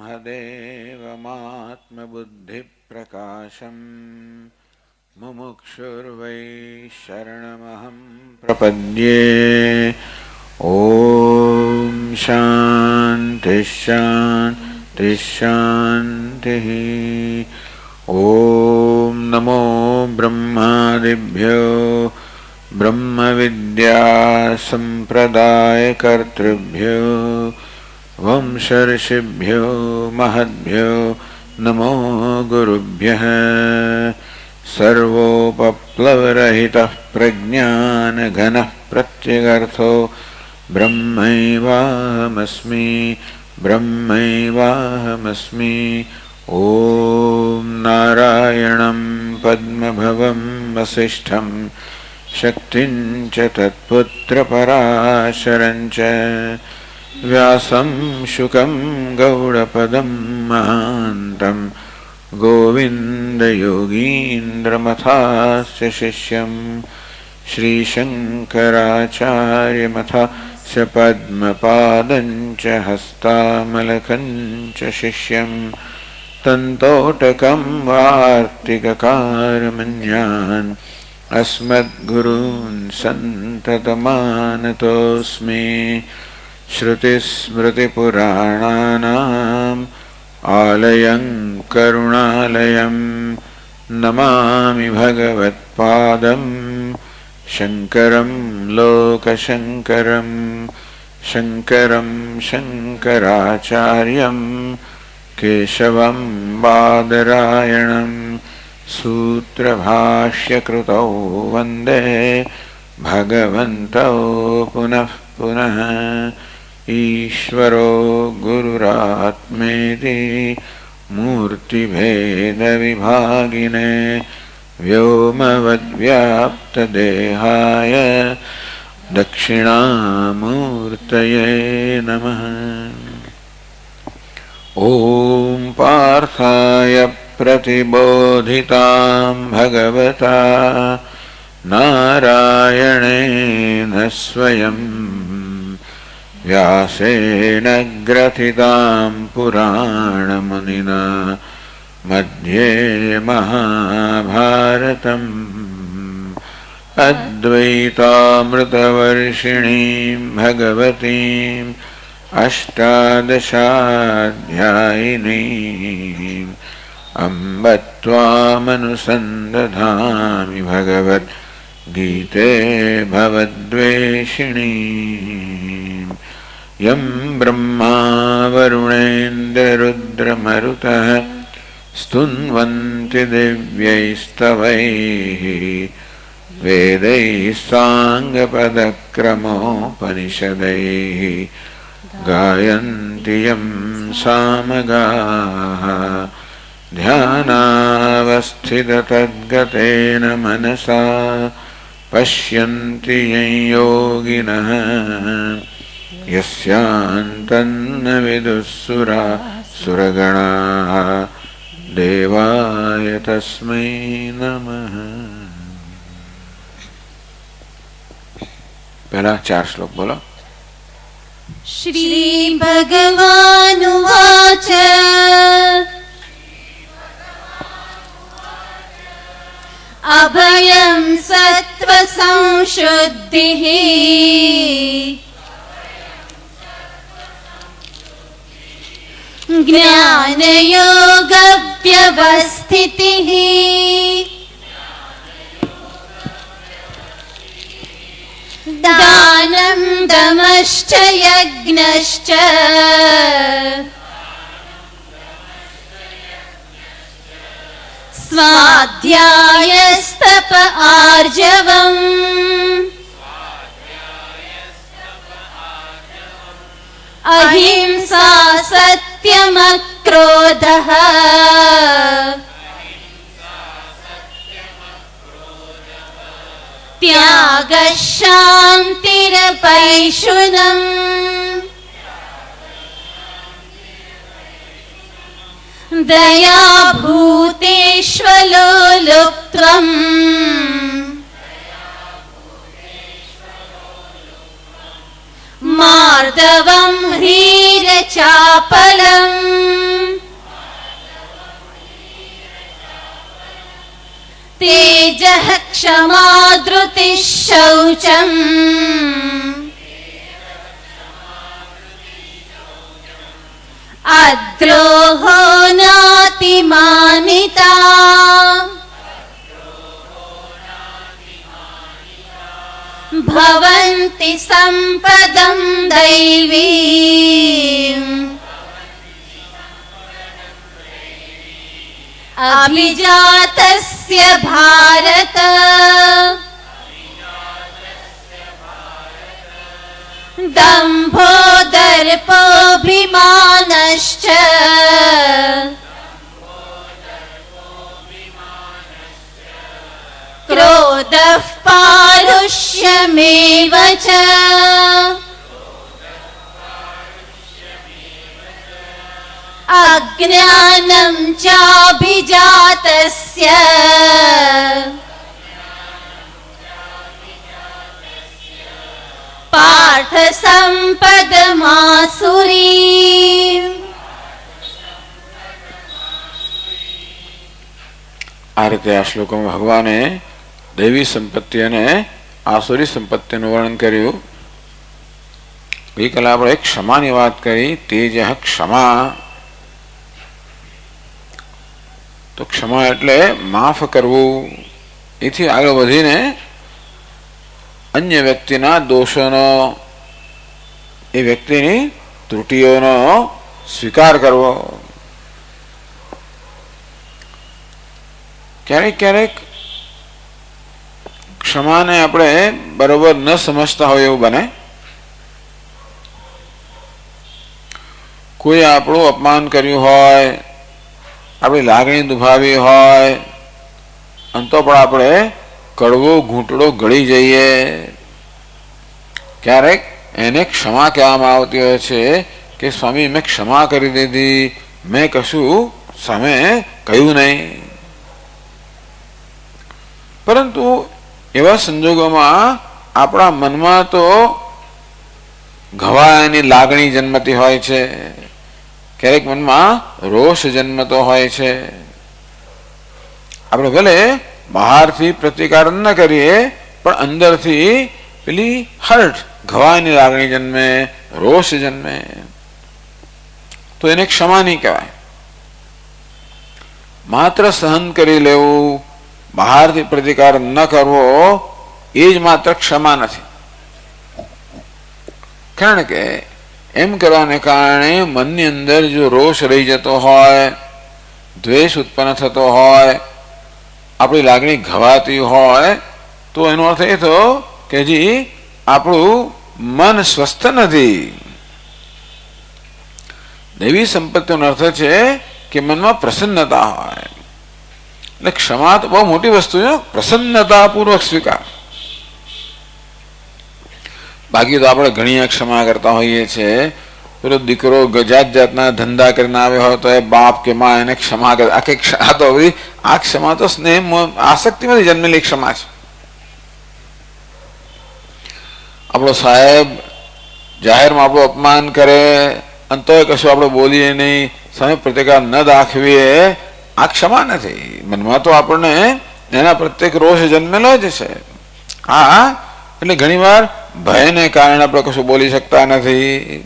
महदेवमात्मबुद्धिप्रकाशम् मुमुक्षुर्वै शरणमहं प्रपद्ये। ॐ शान्ति शान्ति शान्तिः। ॐ नमो ब्रह्मादिभ्यो ब्रह्मविद्यासम्प्रदायकर्तृभ्यो वंशर्षिभ्यो महद्भ्यो नमो गुरुभ्यः। सर्वोपप्लवरहितः प्रज्ञानघनः प्रत्यगर्थो ब्रह्मैवाहमस्मि ब्रह्मैवाहमस्मि। ॐ नारायणं पद्मभवं वसिष्ठं शक्तिं च तत्पुत्रपराशरं च व्यासं शुकं गौडपदं महान्तं गोविन्दयोगीन्द्रमथास्य शिष्यं श्रीशङ्कराचार्यमथास्य पद्मपादं च हस्तामलकं च शिष्यं तन्तोटकं वार्तिककारमन्यान् अस्मद्गुरून् सन्ततमानतोऽस्मि। श्रुतिस्मृतिपुराणानाम् आलयं करुणालयं नमामि भगवत्पादं शङ्करं लोकशङ्करं शङ्करं शङ्कराचार्यं केशवं बादरायणं सूत्रभाष्यकृतौ वन्दे भगवन्तौ पुनः पुनः। ईश्वरो गुरुरात्मेति मूर्तिभेदविभागिने व्योमवद्व्याप्तदेहाय दक्षिणामूर्तये नमः। ॐ पार्थाय प्रतिबोधितां भगवता नारायणेन स्वयं व्यासेन ग्रथितां पुराणमुनिना मध्ये महाभारतम् अद्वैतामृतवर्षिणीं भगवतीम् अष्टादशाध्यायिनीम् अम्ब त्वामनुसन्दधामि भगवद्गीते भवद्वेषिणीम्। यं ब्रह्मा वरुणेन्द्ररुद्रमरुतः स्तुन्वन्ति दिव्यैस्तवैः वेदैः साङ्गपदक्रमोपनिषदैः गायन्ति यं सामगाः ध्यानावस्थिततद्गतेन मनसा पश्यन्ति यं योगिनः यस्यान्तन्न विदुःसुरासुरगणाः देवाय तस्मै नमः। पहला 4 श्लोक बोलो। श्री भगवानुवाच अभयं सत्त्वसंशुद्धिः ज्ञानयोगव्यवस्थितिः दानं दमश्च यज्ञश्च स्वाध्यायस्तप आर्जवम् अहिंसा सत्यमक्रोधः त्यागः शान्तिरपैशुनम् दया भूतेष्वलोलुप्त्वम् मार्दवम् ह्रीरचापलम् क्षमा धृतिः शौचम् अद्रोहो नातिमानिता भवन्ति सम्पदं दैवीम् अभिजातस्य भारत दम्भो दर्पोऽभिमानश्च क्रोधः पारुष्यमेव च अज्ञानं चाभिजातस्य पार्थ सम्पदमासुरीम्। આ રીતે આ શ્લોકમાં ભગવાને દૈવી સંપત્તિ અને આસુરી સંપત્તિનું વર્ણન કર્યું. ગઈકાલે આપણે ક્ષમાની વાત કરી. તેજ ક્ષમા, તો ક્ષમા એટલે માફ કરવું. એથી આગળ વધીને અન્ય વ્યક્તિના દોષોનો, એ વ્યક્તિની ત્રુટિઓનો સ્વીકાર કરવો. ક્યારેક ક્યારેક ક્ષમાને આપણે બરોબર ન સમજતા હોય એવું બને. કોઈ આપણું અપમાન કર્યું હોય, આપણી લાગણી દુભાવી હોય, અંતો પણ આપણે કડવો ઘૂંટડો ગળી જઈએ. ક્યારેક એને ક્ષમા કહેવામાં આવતી હોય છે કે સ્વામી મેં ક્ષમા કરી દીધી, મેં કશું સામે કહ્યું નહીં. પરંતુ એવા સંજોગોમાં આપણા મનમાં તો ઘવાયાની લાગણી જન્મતી હોય છે, ક્યારેક મનમાં રોષ જન્મતો હોય છે. આપણે ભલે બહારથી પ્રતિકાર ન કરીએ પણ અંદરથી પેલી હર્ટ, ઘવાયાની લાગણી જન્મે, રોષ જન્મે, તો એને ક્ષમા નહીં કહેવાય. માત્ર સહન કરી લેવું, બહારથી પ્રતિકાર ન કરવો, એ જ માત્ર ક્ષમા નથી. કારણ કે એમ કરવાને કારણે મનની અંદર જો રોષ રહી જતો હોય, દ્વેષ ઉત્પન્ન થતો હોય, આપણી લાગણી ઘવાતી હોય, તો એનો અર્થ એ થયો કે હજી આપણું મન સ્વસ્થ નથી. દૈવી સંપત્તિનો અર્થ છે કે મનમાં પ્રસન્નતા હોય. એટલે ક્ષમા તો બહુ મોટી વસ્તુ છે, પ્રસન્નતાપૂર્વક સ્વીકાર. બાકી તો આપણે ઘણી ક્ષમા કરતા હોઈએ છીએ. પેલો દીકરો જાત જાતના ધંધા કરીને આવ્યો હોય તો એ બાપ કે માં એને ક્ષમા કરે. આ ક્ષમા તો સ્નેહ આસક્તિમાંથી જન્મેલી ક્ષમા છે. આપણો સાહેબ જાહેરમાં આપણું અપમાન કરે અને તોય કશું આપણે બોલીએ નહીં, સામે પ્રતિકાર ન દાખવીએ, આ ક્ષમા નથી. મનમાં તો આપણને એના પ્રત્યેક રોષ જન્મેલો જ છે. હા, એટલે ઘણી વાર ભયને કારણે આપણે કશું બોલી શકતા નથી.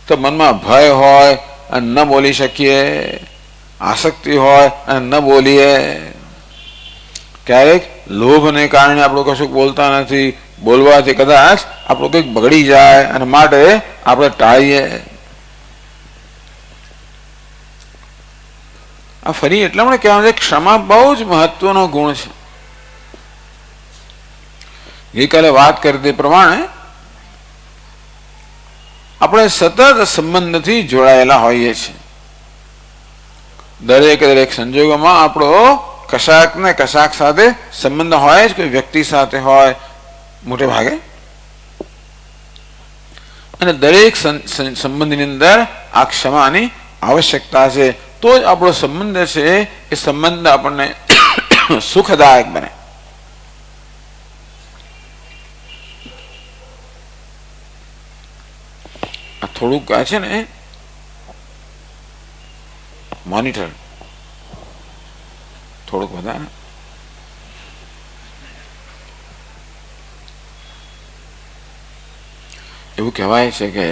તો મનમાં ભય હોય અને ન બોલી શકીએ, આસક્તિ હોય અને ન બોલીએ. ક્યારેક લોભને કારણે આપણે કશું બોલતા નથી, બોલવાથી કદાચ આપણું કંઈક બગડી જાય અને માટે આપણે ટાળીએ. આ ફરી એટલા માટે કહેવાય છે ક્ષમા બહુ જ મહત્વનો ગુણ છે. ગઈકાલે વાત કરી તે પ્રમાણે આપણે સતત સંબંધથી જોડાયેલા હોઈએ છીએ. દરેક સંજોગોમાં આપણો કશાક ને કશાક સાથે સંબંધ હોય જ, કોઈ વ્યક્તિ સાથે હોય મોટે ભાગે. અને દરેક સંબંધની અંદર આ ક્ષમાની આવશ્યકતા છે. તો જ આપણો સંબંધ છે એ સંબંધ આપણને સુખદાયક બને. આ થોડુંક આ છે ને મોનિટર થોડુંક વધારે એવું કહેવાય છે કે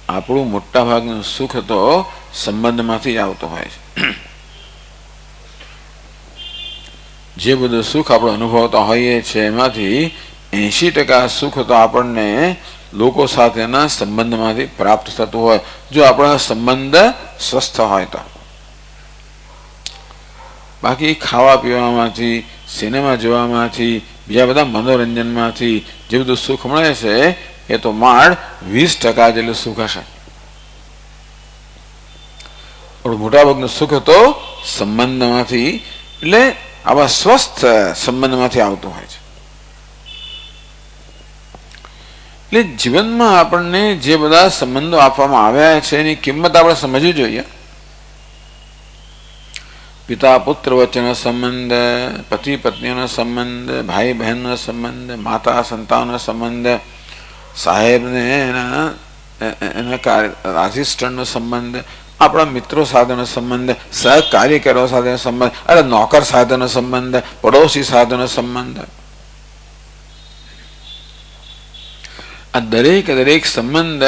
આપણું મોટા ભાગનું સુખ તો સંબંધમાંથી જ આવતો હોય છે. જે બધું સુખ આપણે અનુભવતા હોઈએ છીએ એમાંથી 80% સુખ તો આપણને લોકો સાથેના સંબંધમાંથી પ્રાપ્ત થતું હોય, જો આપણો સંબંધ સ્વસ્થ હોય તો. બાકી ખાવા પીવામાંથી, સિનેમા જોવામાંથી, બીજા બધા મનોરંજનમાંથી જે બધું સુખ મળે છે એ તો માંડ 20% જેટલું સુખ હશે. મોટાભાગનું સુખ તો સંબંધમાંથી, એટલે આવા સ્વસ્થ સંબંધમાંથી આવતું હોય છે. એટલે જીવનમાં આપણને જે બધા સંબંધો આપવામાં આવ્યા છે એની કિંમત આપણે સમજવી જોઈએ. પિતા પુત્ર વચ્ચેનો સંબંધ, પતિ પત્નીનો સંબંધ, ભાઈ બહેનનો સંબંધ, માતા સંતાનનો સંબંધ, સાહેબને એના આસિસ્ટન્ટનો સંબંધ, આપણા મિત્રો સાથેનો સંબંધ, સહકાર્યકરો સાથેનો સંબંધ, અરે નોકર સાથેનો સંબંધ, પડોશી સાથેનો સંબંધ, આ દરેક સંબંધ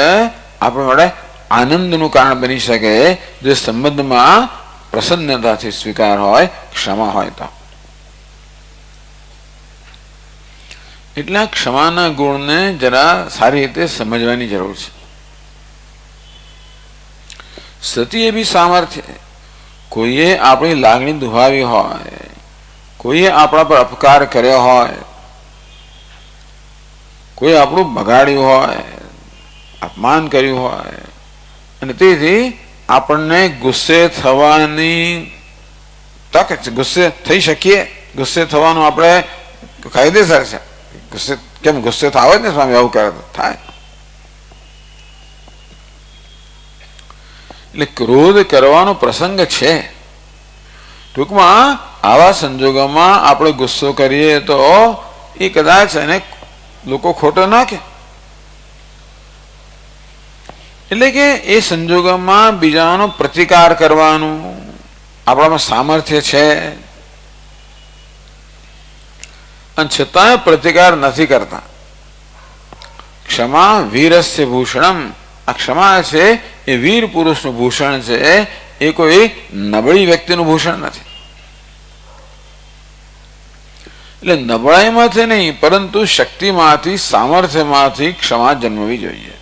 આપણા માટે આનંદનું કારણ બની શકે જો સંબંધમાં પ્રસન્નતાથી સ્વીકાર હોય, ક્ષમા હોય તો. એટલા ક્ષમાના ગુણને જરા સારી રીતે સમજવાની જરૂર છે. સતી એ બી સામર્થ્ય. કોઈએ આપણી લાગણી દુભાવી હોય, કોઈએ આપણા પર અપકાર કર્યો હોય, કોઈ આપણું બગાડ્યું હોય, અપમાન કર્યું હોય, અને તેથી આપણને ગુસ્સે થવાની તક, ગુસ્સે થઈ શકીએ, ગુસ્સે થવાનું આપણે કાયદેસર છે. ગુસ્સે થાવે જ ને સ્વામી, આવું કરે થાય. એટલે ક્રોધ કરવાનો પ્રસંગ છે. ટૂંકમાં આવા સંજોગોમાં આપણે ગુસ્સો કરીએ તો એ કદાચ એને લોકો ખોટો નાખે. એટલે કે એ સંજોગોમાં બીજાનો પ્રતિકાર કરવાનું આપણામાં સામર્થ્ય છે, અને છતાંય પ્રતિકાર નથી કરતા. ક્ષમા વીરસ્ય ભૂષણમ. આ ક્ષમા છે એ વીર પુરુષનું ભૂષણ છે, એ કોઈ નબળી વ્યક્તિનું ભૂષણ નથી. એટલે નબળાઈમાંથી નહીં, પરંતુ શક્તિમાંથી, સામર્થ્યમાંથી ક્ષમા જન્મવી જોઈએ.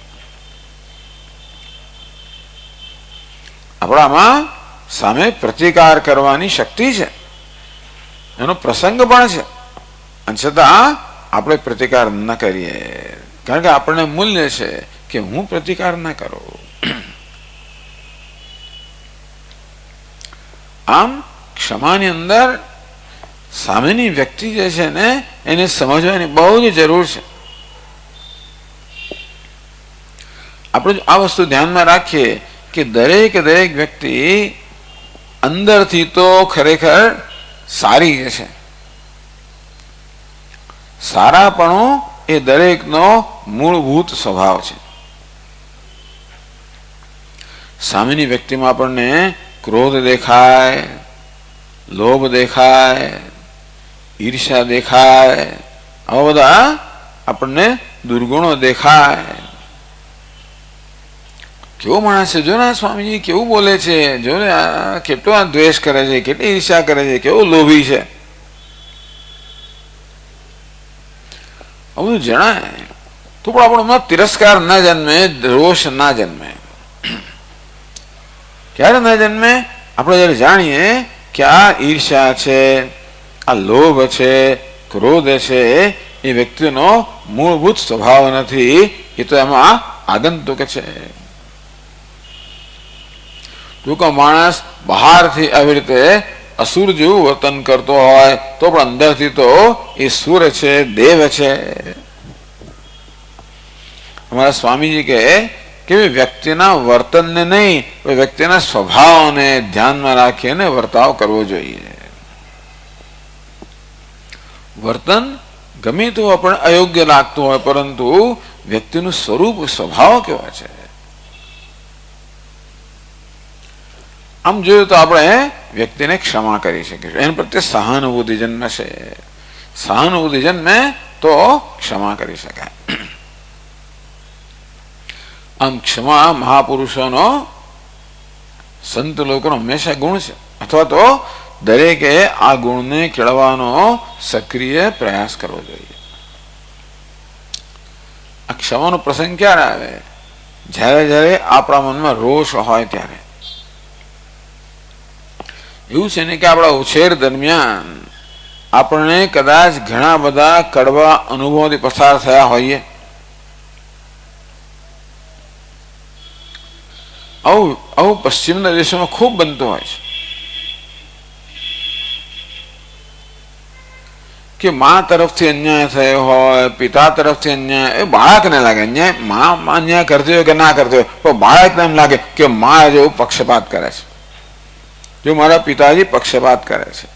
આપણામાં સામે પ્રતિકાર કરવાની શક્તિ છે, એનો પ્રસંગ પણ છે, અને છતાં આપણે પ્રતિકાર ન કરીએ, કારણ કે આપણને મૂલ્ય છે કે હું પ્રતિકાર ન કરું. આમ ક્ષમાની અંદર સામેની વ્યક્તિ જે છે ને એને સમજવાની બહુ જ જરૂર છે. આપણે આ વસ્તુ ધ્યાનમાં રાખીએ કે દરેક વ્યક્તિ અંદરથી તો ખરેખર સારી છે. સારાપણું એ દરેકનો મૂળભૂત સ્વભાવ છે. સામેની વ્યક્તિમાં આપણને ક્રોધ દેખાય, લોભ દેખાય, ઈર્ષ્યા દેખાય, આવા બધા આપણને દુર્ગુણો દેખાય. કેવો માણસ છે, જો ને સ્વામીજી કેવું બોલે છે, જો ને કેટલો આ દ્વેષ કરે છે, કેટલી ઈર્ષ્યા કરે છે, કેવો લોભી છે, આ બધું જણાય તો પણ આપણો તિરસ્કાર ના જન્મે, રોષ ના જન્મે. ક્યારે ના જન્મે? આપણે જયારે જાણીએ કે આ ઈર્ષ્યા છે, આ લોભ છે, ક્રોધ છે, એ વ્યક્તિનો મૂળભૂત સ્વભાવ નથી, એ તો એમાં આગંતુક છે. ટૂંકો માણસ બહારથી આવી રીતે અસુર જેવું વર્તન કરતો હોય તો પણ અંદરથી તો એ સુર છે, દેવ છે. અમારા સ્વામીજી કે વ્યક્તિના વર્તનને નહીં, વ્યક્તિના સ્વભાવને ધ્યાનમાં રાખીને વર્તાવ કરવો જોઈએ. વર્તન ગમે તો આપણને અયોગ્ય લાગતું હોય, પરંતુ વ્યક્તિનું સ્વરૂપ, સ્વભાવ કેવા છે, આમ જોયું તો આપણે વ્યક્તિને ક્ષમા કરી શકીશું. એના પ્રત્યે સહાનુભૂતિ જન્મશે. સહાનુભૂતિ જન્મે તો ક્ષમા કરી શકાય. આમ ક્ષમા મહાપુરુષોનો, સંત લોકોનો હંમેશા ગુણ છે, અથવા તો દરેકે આ ગુણને કેળવવાનો સક્રિય પ્રયાસ કરવો જોઈએ. આ ક્ષમાનો પ્રસંગ ક્યારે આવે? જ્યારે જ્યારે આપણા મનમાં રોષ હોય ત્યારે. એવું છે ને કે આપણા ઉછેર દરમિયાન આપણને કદાચ ઘણા બધા કડવા અનુભવોથી પસાર થયા હોઈએ. આવું પશ્ચિમના દેશોમાં ખૂબ બનતું હોય છે કે મા તરફથી અન્યાય થયો હોય, પિતા તરફથી અન્યાય, એ બાળકને લાગે અન્યાય, મા અન્યાય કરતી હોય કે ના કરતી હોય, પણ બાળકને એમ લાગે કે મા જેવું પક્ષપાત કરે છે. જો મારા પિતાજી પક્ષપાત કરે છે,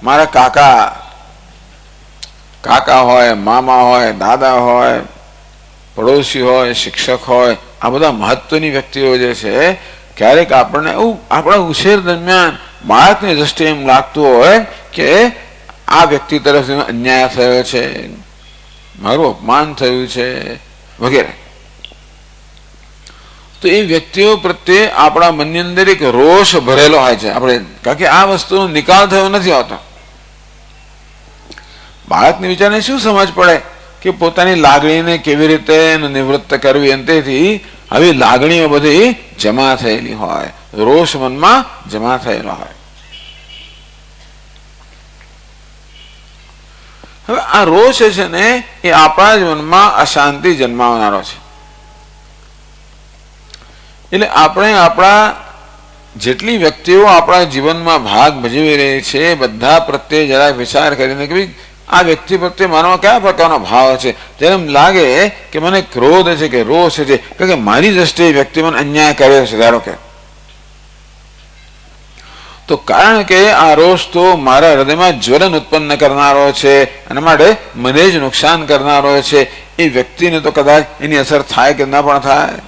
મારા કાકા હોય, મામા હોય, દાદા હોય, પડોશી હોય, શિક્ષક હોય, આ બધા મહત્વની વ્યક્તિઓ જે છે, ક્યારેક આપણને એવું આપણા ઉછેર દરમિયાન બાળકની દ્રષ્ટિએ એમ લાગતું હોય કે આ વ્યક્તિ તરફથી અન્યાય થયો છે, મારું અપમાન થયું છે વગેરે. તો એ વ્યક્તિઓ પ્રત્યે આપણા મનની અંદર એક રોષ ભરેલો હોય છે. આપણે કારણ કે આ વસ્તુનો નિકાલ થયો નથી હોતો. બાળકને વિચારને શું સમજ પડે કે પોતાની લાગણીને કેવી રીતે નિવૃત્ત કરવી, અને તેથી આવી લાગણીઓ બધી જમા થયેલી હોય, રોષ મનમાં જમા થયેલો હોય. હવે આ રોષ છે ને એ આપણા જ મનમાં અશાંતિ જન્માવનારો છે. એટલે આપણે આપણા જેટલી વ્યક્તિઓ આપણા જીવનમાં ભાગ ભજવી રહી છે, બધા પ્રત્યે જરા વિચાર કરીને કે ભાઈ આ વ્યક્તિ પ્રત્યે મારામાં કયા પ્રકારનો ભાવ છે. જેને એમ લાગે કે મને ક્રોધ છે કે રોષ છે કારણ કે મારી દ્રષ્ટિએ વ્યક્તિ મને અન્યાય કર્યો છે, ધારો કે, તો કારણ કે આ રોષ તો મારા હૃદયમાં જ્વલન ઉત્પન્ન કરનારો છે અને માટે મને જ નુકસાન કરનારો છે. એ વ્યક્તિને તો કદાચ એની અસર થાય કે ના પણ થાય.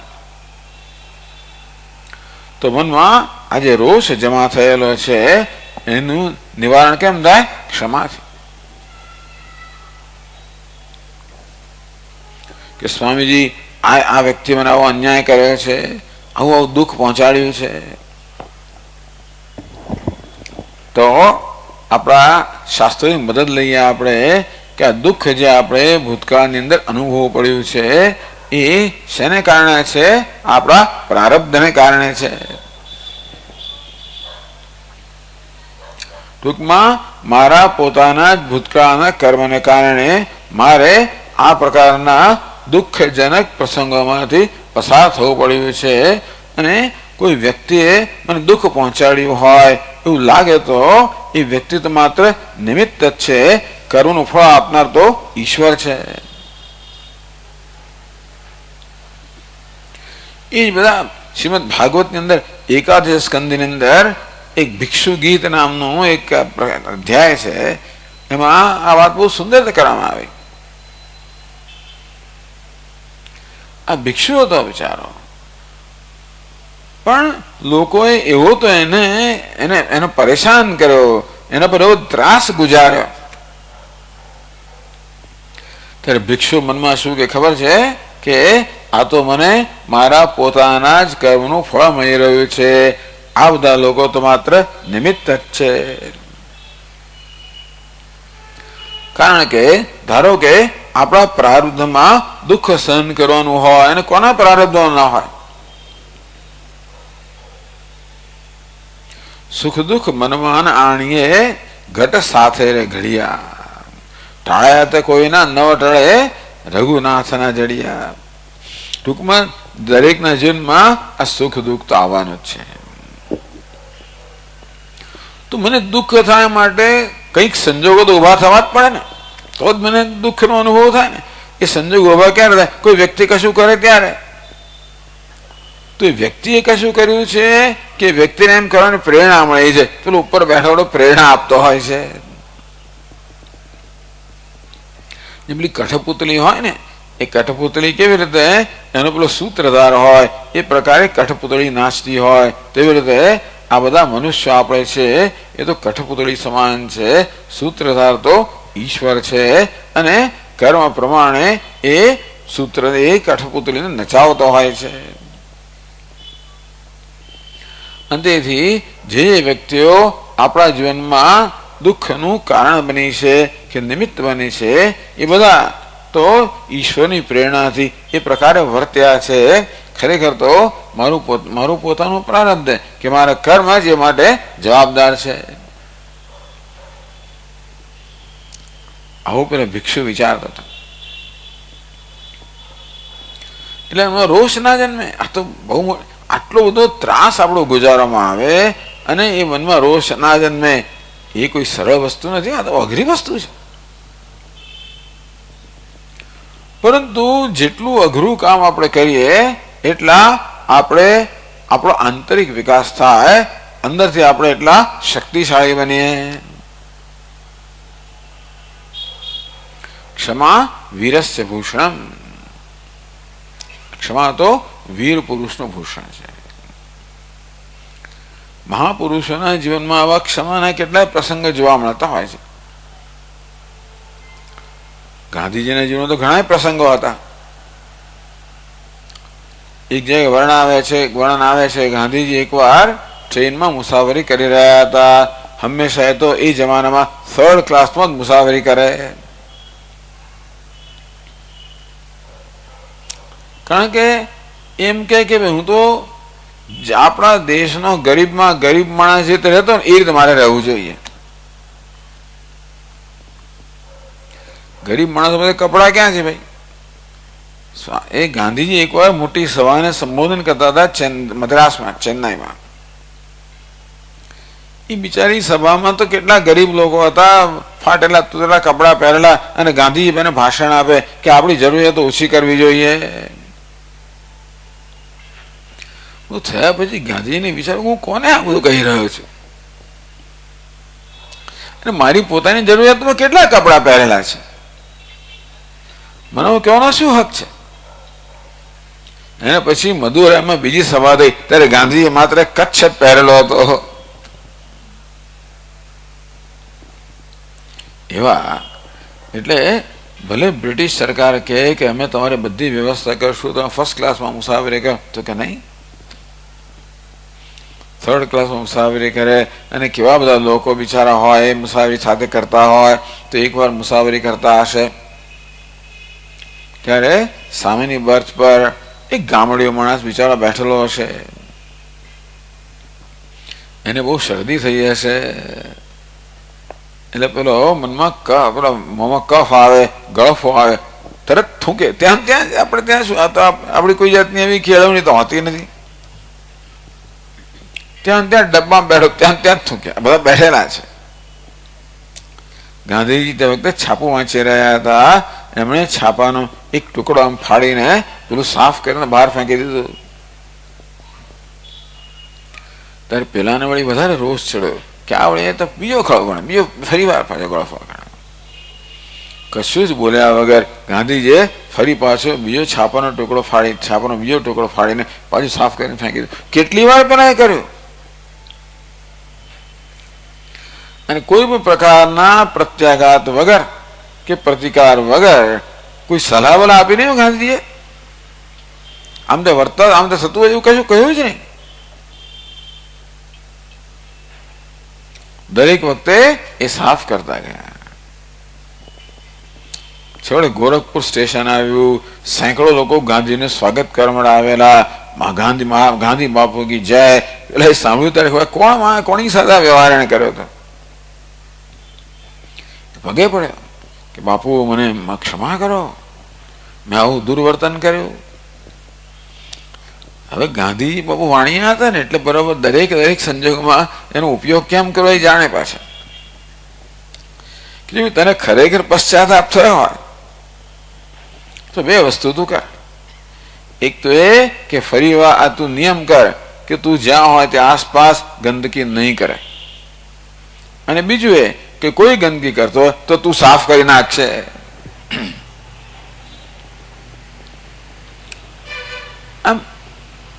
તો મનમાં આ જે રોષ જમા થયેલો છે એનું નિવારણ કેમ થાય? ક્ષમાથી. કે સ્વામીજી આ વ્યક્તિ મને આવો અન્યાય કર્યો છે, આવું દુઃખ પહોંચાડ્યું છે, તો આપણા શાસ્ત્રોની મદદ લઈએ આપણે કે આ દુઃખ જે આપણે ભૂતકાળની અંદર અનુભવ પડ્યું છે એ શેને કારણે છે? આપણા પ્રારબ્ધને કારણે છે. ટૂંકમાં મારા પોતાના જ ભૂતકાળના કર્મને કારણે મારે આ પ્રકારના દુઃખજનક પ્રસંગોમાંથી પસાર થવું પડ્યું છે. અને કોઈ વ્યક્તિએ મને દુઃખ પહોંચાડ્યું હોય એવું લાગે તો એ વ્યક્તિ તો માત્ર નિમિત્ત જ છે, કર્મનું ફળ આપનાર તો ઈશ્વર છે. એ જ બધા શ્રીમદ ભાગવતની અંદર એકાદશ સ્કંદની અંદર એક ભિક્ષુ ગીત નામનું એક અધ્યાય છે. એમાં આ વાત બહુ સુંદર રીતે કરવામાં આવી. આ ભિક્ષુ હતો બિચારો, પણ લોકોએ એવો તો એને પરેશાન કર્યો, એના પર એવો ત્રાસ ગુજાર્યો. ત્યારે ભિક્ષુ મનમાં શું કે ખબર છે કે આ તો મને મારા પોતાના જ કર્મનું ફળ મળી રહ્યું છે, આ બધા લોકો તો માત્ર નિમિત્ત જ છે. કારણ કે ધારો કે આપણા પ્રારબ્ધમાં દુઃખ સહન કરવાનું હોય અને કોના પ્રારબ્ધમાં ના હોય? સુખ દુઃખ મનમાં આણીએ ઘટ સાથે રે ઘડિયા, ટાળ્યા તે કોઈના નવ ટળે રઘુનાથના જડિયા. ટૂંકમાં દરેકના જીવનમાં આ સુખ દુઃખ તો આવવાનું જ છે. તો મને દુઃખ થાય માટે કંઈક સંજોગો તો ઉભા થવા જ પડે ને, તો જ મને દુઃખનો અનુભવ થાય ને. એ સંજોગો ઉભા ક્યારે થાય? કોઈ વ્યક્તિ કશું કરે ત્યારે. તો એ વ્યક્તિએ કશું કર્યું છે કે વ્યક્તિને એમ કરવાની પ્રેરણા મળી છે, પેલો ઉપર બેઠો પ્રેરણા આપતો હોય છે. જે પેલી કઠપુતળી હોય ને, એ કઠપુતળી કેવી રીતે એનો પેલો સૂત્રધાર હોય એ પ્રકારે કઠપુતળી નાચતી હોય, તેવી રીતે આ બધા મનુષ્યો આપણે છે એ તો કઠપુતળી સમાન છે. સૂત્રધાર તો ઈશ્વર છે અને કર્મ પ્રમાણે એ સૂત્ર એ કઠપુતળીને નચાવતો હોય છે. અને તેથી જે વ્યક્તિઓ આપણા જીવનમાં દુઃખનું કારણ બની છે કે નિમિત્ત બની છે એ બધા તો ઈશ્વરની પ્રેરણાથી એ પ્રકારે વર્ત્યા છે. ખરેખર તો મારું પોતાનું પ્રારબ્ધ કે મારા કર્મ જ એ માટે જવાબદાર છે. આવું પેલા ભિક્ષુ વિચારતો હતો. એટલે એમાં રોષ ના જન્મે. આ તો બહુ આટલો બધો ત્રાસ આપણો ગુજારવામાં આવે અને એ મનમાં રોષ ના જન્મે એ કોઈ સરળ વસ્તુ નથી. આ તો અઘરી વસ્તુ છે. પરંતુ જેટલું અઘરું કામ આપણે કરીએ એટલા આપણો આંતરિક વિકાસ થાય, અંદરથી આપણે એટલા શક્તિશાળી બનીએ. ક્ષમા વીરસ્ય ભૂષણમ. ક્ષમા તો વીર પુરુષનું ભૂષણ છે. મહાપુરુષોના જીવનમાં આવા ક્ષમાના કેટલાય પ્રસંગ જોવા મળતા હોય છે. ગાંધીજીના જીવનમાં તો ઘણા પ્રસંગો હતા. એક જગ્યાએ વર્ણન આવે છે ગાંધીજી એકવાર ટ્રેનમાં મુસાફરી કરી રહ્યા હતા. હંમેશા એ તો એ જમાનામાં 3rd ક્લાસમાં જ મુસાફરી કરે, કારણ કે એમ કે હું તો આપણા દેશનો ગરીબમાં ગરીબ માણસ જે રહેતો ને એ રીતે મારે રહેવું જોઈએ. ગરીબ માણસો બધા કપડા ક્યાં છે ભાઈ? એ ગાંધીજી એકવાર મોટી સભાને સંબોધન કરતા હતા મદ્રાસમાં, ચેન્નાઈમાં. એ બિચારી સભામાં તો કેટલા ગરીબ લોકો હતા, ફાટેલા તૂટેલા કપડા પહેરેલા, અને ગાંધીજી એને ભાષણ આપે કે આપણી જરૂરિયાતો ઓછી કરવી જોઈએ. થયા પછી ગાંધીજીને વિચાર્યું હું કોને આ બધું કહી રહ્યો છું, અને મારી પોતાની જરૂરિયાતમાં કેટલા કપડા પહેરેલા છે, મને કહેવાનો શું હક છે? એને પછી મદુરાઈમાં બીજી સભા થઈ ત્યારે ગાંધીજી માત્ર કચ્છ જ પહેરેલો હતો. એવા એટલે ભલે બ્રિટિશ સરકાર કહે કે અમે તમારે બધી વ્યવસ્થા કરશું, તમે 1st ક્લાસમાં મુસાફરી કરો, તો કે નહીં, 3rd ક્લાસમાં મુસાફરી કરે. અને કેવા બધા લોકો બિચારા હોય એ મુસાફરી સાથે કરતા હોય. તો એકવાર મુસાફરી કરતા હશે ત્યારે સામેની બર્થ પર એક ગામડિયો માણસ બિચારો બેઠેલો હશે. એને બહુ શરદી થઈ હશે, એટલે પેલો મનમાં મોંમાં કફ આવે, ગળફો આવે, તરત થૂંકે. ત્યાં આપણે ત્યાં શું, આ તો આપણી કોઈ જાતની એવી કેળવણી તો હોતી નથી. ત્યાં ડબ્બામાં બેઠો, ત્યાં થૂંક્યા. બધા બેઠેલા છે. ગાંધીજી તે વખતે છાપું વાંચી રહ્યા હતા. એમણે છાપાનો એક ટુકડો આમ ફાડીને પેલું સાફ કરીને બહાર ફેંકી દીધું. ત્યારે પેલાને વળી વધારે રોષ ચડ્યો કે આ વળી તો બીજો ખળગણ, બીજો ફરી વાર પાછો ગળફો કાઢ્યો. કશું જ બોલ્યા વગર ગાંધીજીએ ફરી પાછો બીજો છાપાનો ટુકડો ફાડીને પાછું સાફ કરીને ફેંકી દીધું. કેટલી વાર પેલા એ કર્યું, અને કોઈ પણ પ્રકારના પ્રત્યાઘાત વગર કે પ્રતિકાર વગર કોઈ સલાહ વલા આપી નહીં ગાંધીજીએ. આમ તો થતું હોય એવું કશું કહ્યું જ નહીં. દરેક વખતે એ સાફ કરતા ગયા. છેવટે ગોરખપુર સ્ટેશન આવ્યું. સેંકડો લોકો ગાંધીને સ્વાગત કરવા માટે આવેલા. ગાંધી બાપુ કી જય. એટલે સાંભળ્યું ત્યારે કોની સાથે વ્યવહાર એને કર્યો હતો? પગે પડ્યો કે બાપુ મને ક્ષમા કરો, મેં આવું દુર્વર્તન કર્યું. હવે ગાંધીજી બાપુ વાણિયા હતા ને એટલે બરાબર દરેક સંજોગોમાં એનો ઉપયોગ કેમ કરવો એ જાણે પાછા. કે તને ખરેખર પશ્ચાતાપ થયો હોય તો 2 વસ્તુ તું કર. એક તો એ કે ફરી વાર આ તું નિયમ કર કે તું જ્યાં હોય ત્યાં આસપાસ ગંદકી નહીં કરે, અને બીજું એ કે કોઈ ગંદકી કરતો હોય તો તું સાફ કરી નાખશે. આમ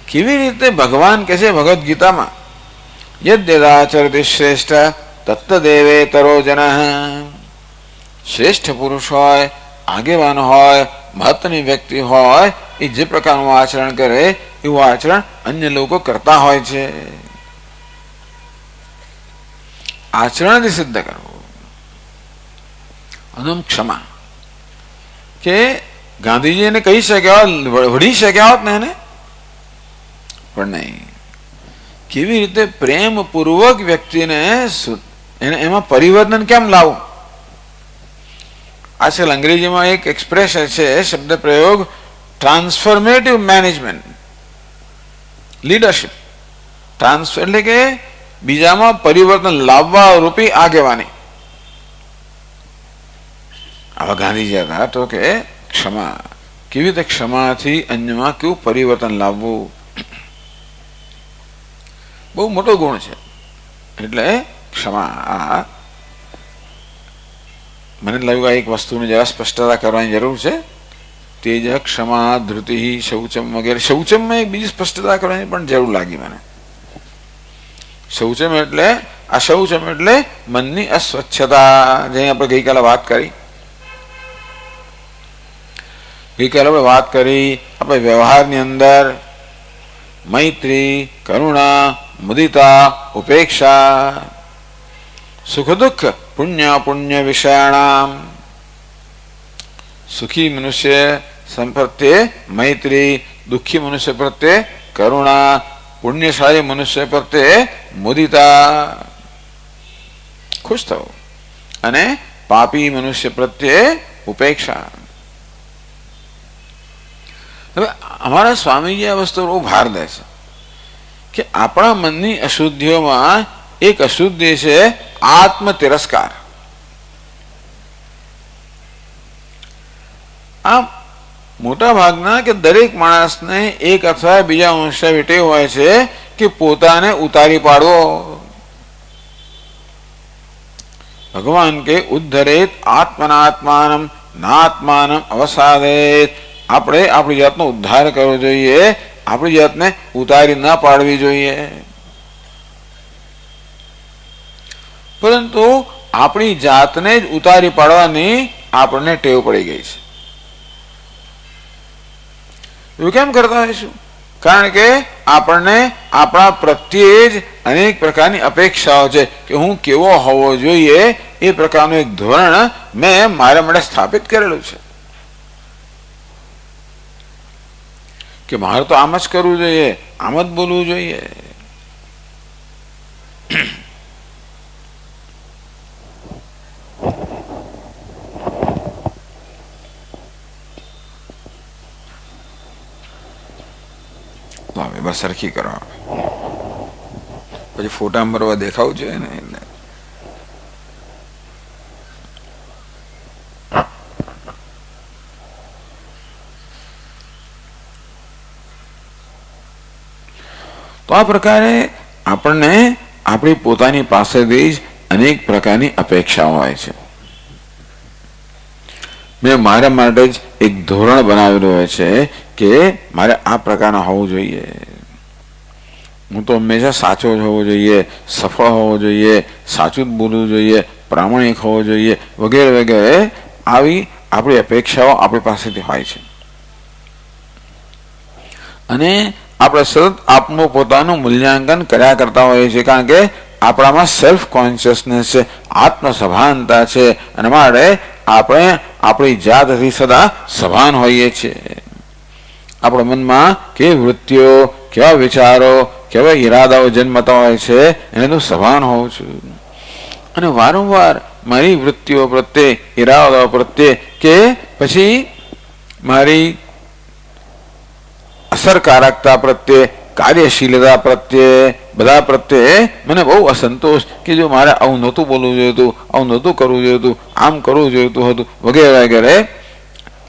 કેવી રીતે ભગવાન કહે છે ભગવદ્ ગીતામાં, યદ્યદાચરતિ શ્રેષ્ઠ તત્તદેવેતરો જનઃ. શ્રેષ્ઠ પુરુષ હોય, આગેવાન હોય, મહત્વની વ્યક્તિ હોય, એ જે પ્રકારનું આચરણ કરે એવું આચરણ અન્ય લોકો કરતા હોય છે. આચરણથી સિદ્ધ કરવું. અનમ ક્ષમા કે ગાંધીજી એને કહી શક્યા હોત, વળી શક્યા હોત ને એને, પણ નહીં. કેવી રીતે પ્રેમપૂર્વક વ્યક્તિને એમાં પરિવર્તન કેમ લાવવું. આજકાલ અંગ્રેજીમાં એક એક્સપ્રેશન છે, શબ્દ પ્રયોગ ટ્રાન્સફોર્મેટિવ મેનેજમેન્ટ, લીડરશિપ. ટ્રાન્સફર એટલે કે બીજામાં પરિવર્તન લાવવા રૂપી આગેવાની. આવા ગાંધીજી હતા તો કે ક્ષમા, કેવી રીતે ક્ષમાથી અન્યમાં કેવું પરિવર્તન લાવવું, બહુ મોટો ગુણ છે. એટલે ક્ષમા. આ મને લાગ્યું આ એક વસ્તુની જરા સ્પષ્ટતા કરવાની જરૂર છે. તેજ, ક્ષમા, ધૃતિ, શૌચમ વગેરે. શૌચમમાં એક બીજી સ્પષ્ટતા કરવાની પણ જરૂર લાગી મને. શૌચમ એટલે અશૌચમ એટલે મનની અસ્વચ્છતા, જે આપણે ગઈકાલે વાત કરી. આપણે વ્યવહારની અંદર મૈત્રી, કરુણા, મુદિતા, ઉપેક્ષા, સુખ દુઃખ, પુણ્ય પુણ્ય વિષયાણામ. સુખી મનુષ્ય પ્રત્યે મૈત્રી, દુઃખી મનુષ્ય પ્રત્યે કરુણા, પુણ્યશાળી મનુષ્ય પ્રત્યે મુદિતા, ખુશ થવું, અને પાપી મનુષ્ય પ્રત્યે ઉપેક્ષા. હવે અમારા સ્વામીજી આ વસ્તુ બહુ ભાર દે છે કે આપણા મનની અશુદ્ધિઓમાં એક અશુદ્ધિ છે આત્મ તિરસ્કાર. આ મોટા ભાગના કે દરેક માણસને એક અથવા બીજા અંશે ટેવ હોય છે કે પોતાને ઉતારી પાડવો. ભગવાન કે ઉદ્ધરેત આત્મનાત્માનમ નાત્માનમ અવસાદેત. આપણે આપણી જાતનો ઉદ્ધાર કરવો જોઈએ, આપણી જાતને ઉતારી ના પાડવી જોઈએ. પરંતુ આપણી જાતને જ ઉતારી પાડવાની આપણને ટેવ પડી ગઈ છે. એવું કેમ કરતા હોઈશું? કારણ કે આપણને આપણા પ્રત્યે જ અનેક પ્રકારની અપેક્ષાઓ છે કે હું કેવો હોવો જોઈએ, એ પ્રકારનું એક ધોરણ મેં મારા માટે સ્થાપિત કરેલું છે કે મારે તો આમ જ કરવું જોઈએ, આમ જ બોલવું જોઈએ. બસ સરખી કરો, પછી ફોટા ભરવા દેખાવું જોઈએ ને. એટલે તો આ પ્રકારે આપણને આપણી પોતાની પાસેથી જ અનેક પ્રકારની અપેક્ષાઓ હોય છે. મેં મારા માટે જ એક ધોરણ બનાવેલું હોય છે કે મારે આ પ્રકારના હોવું જોઈએ. હું તો હંમેશા સાચો જ હોવો જોઈએ, સફળ હોવો જોઈએ, સાચું જ બોલવું જોઈએ, પ્રામાણિક હોવો જોઈએ, વગેરે વગેરે. આવી આપણી અપેક્ષાઓ આપણી પાસેથી હોય છે અને આપણે સતત આપનું પોતાનું મૂલ્યાંકન કર્યા કરતા હોઈએ છીએ. કારણ કે આપણામાં સેલ્ફ કોન્શિયસનેસ છે, આત્મસભાનતા છે, અને માટે આપણે આપણી જાતથી સદા સભાન હોઈએ છીએ. આપણા મનમાં કેવી વૃત્તિઓ, કેવા વિચારો, કેવા ઈરાદાઓ જન્મતા હોય છે, એને તો સભાન હોઉં છું. અને વારંવાર મારી વૃત્તિઓ પ્રત્યે, ઈરાદાઓ પ્રત્યે કે પછી મારી અસરકારકતા પ્રત્યે, કાર્યશીલતા પ્રત્યે, બધા પ્રત્યે મને બહુ અસંતોષ કે જો મારે આવું નહોતું બોલવું જોઈએ હતું, આવું નહોતું કરવું જોઈએ હતું, આમ કરવું જોઈતું હતું, વગેરે વગેરે.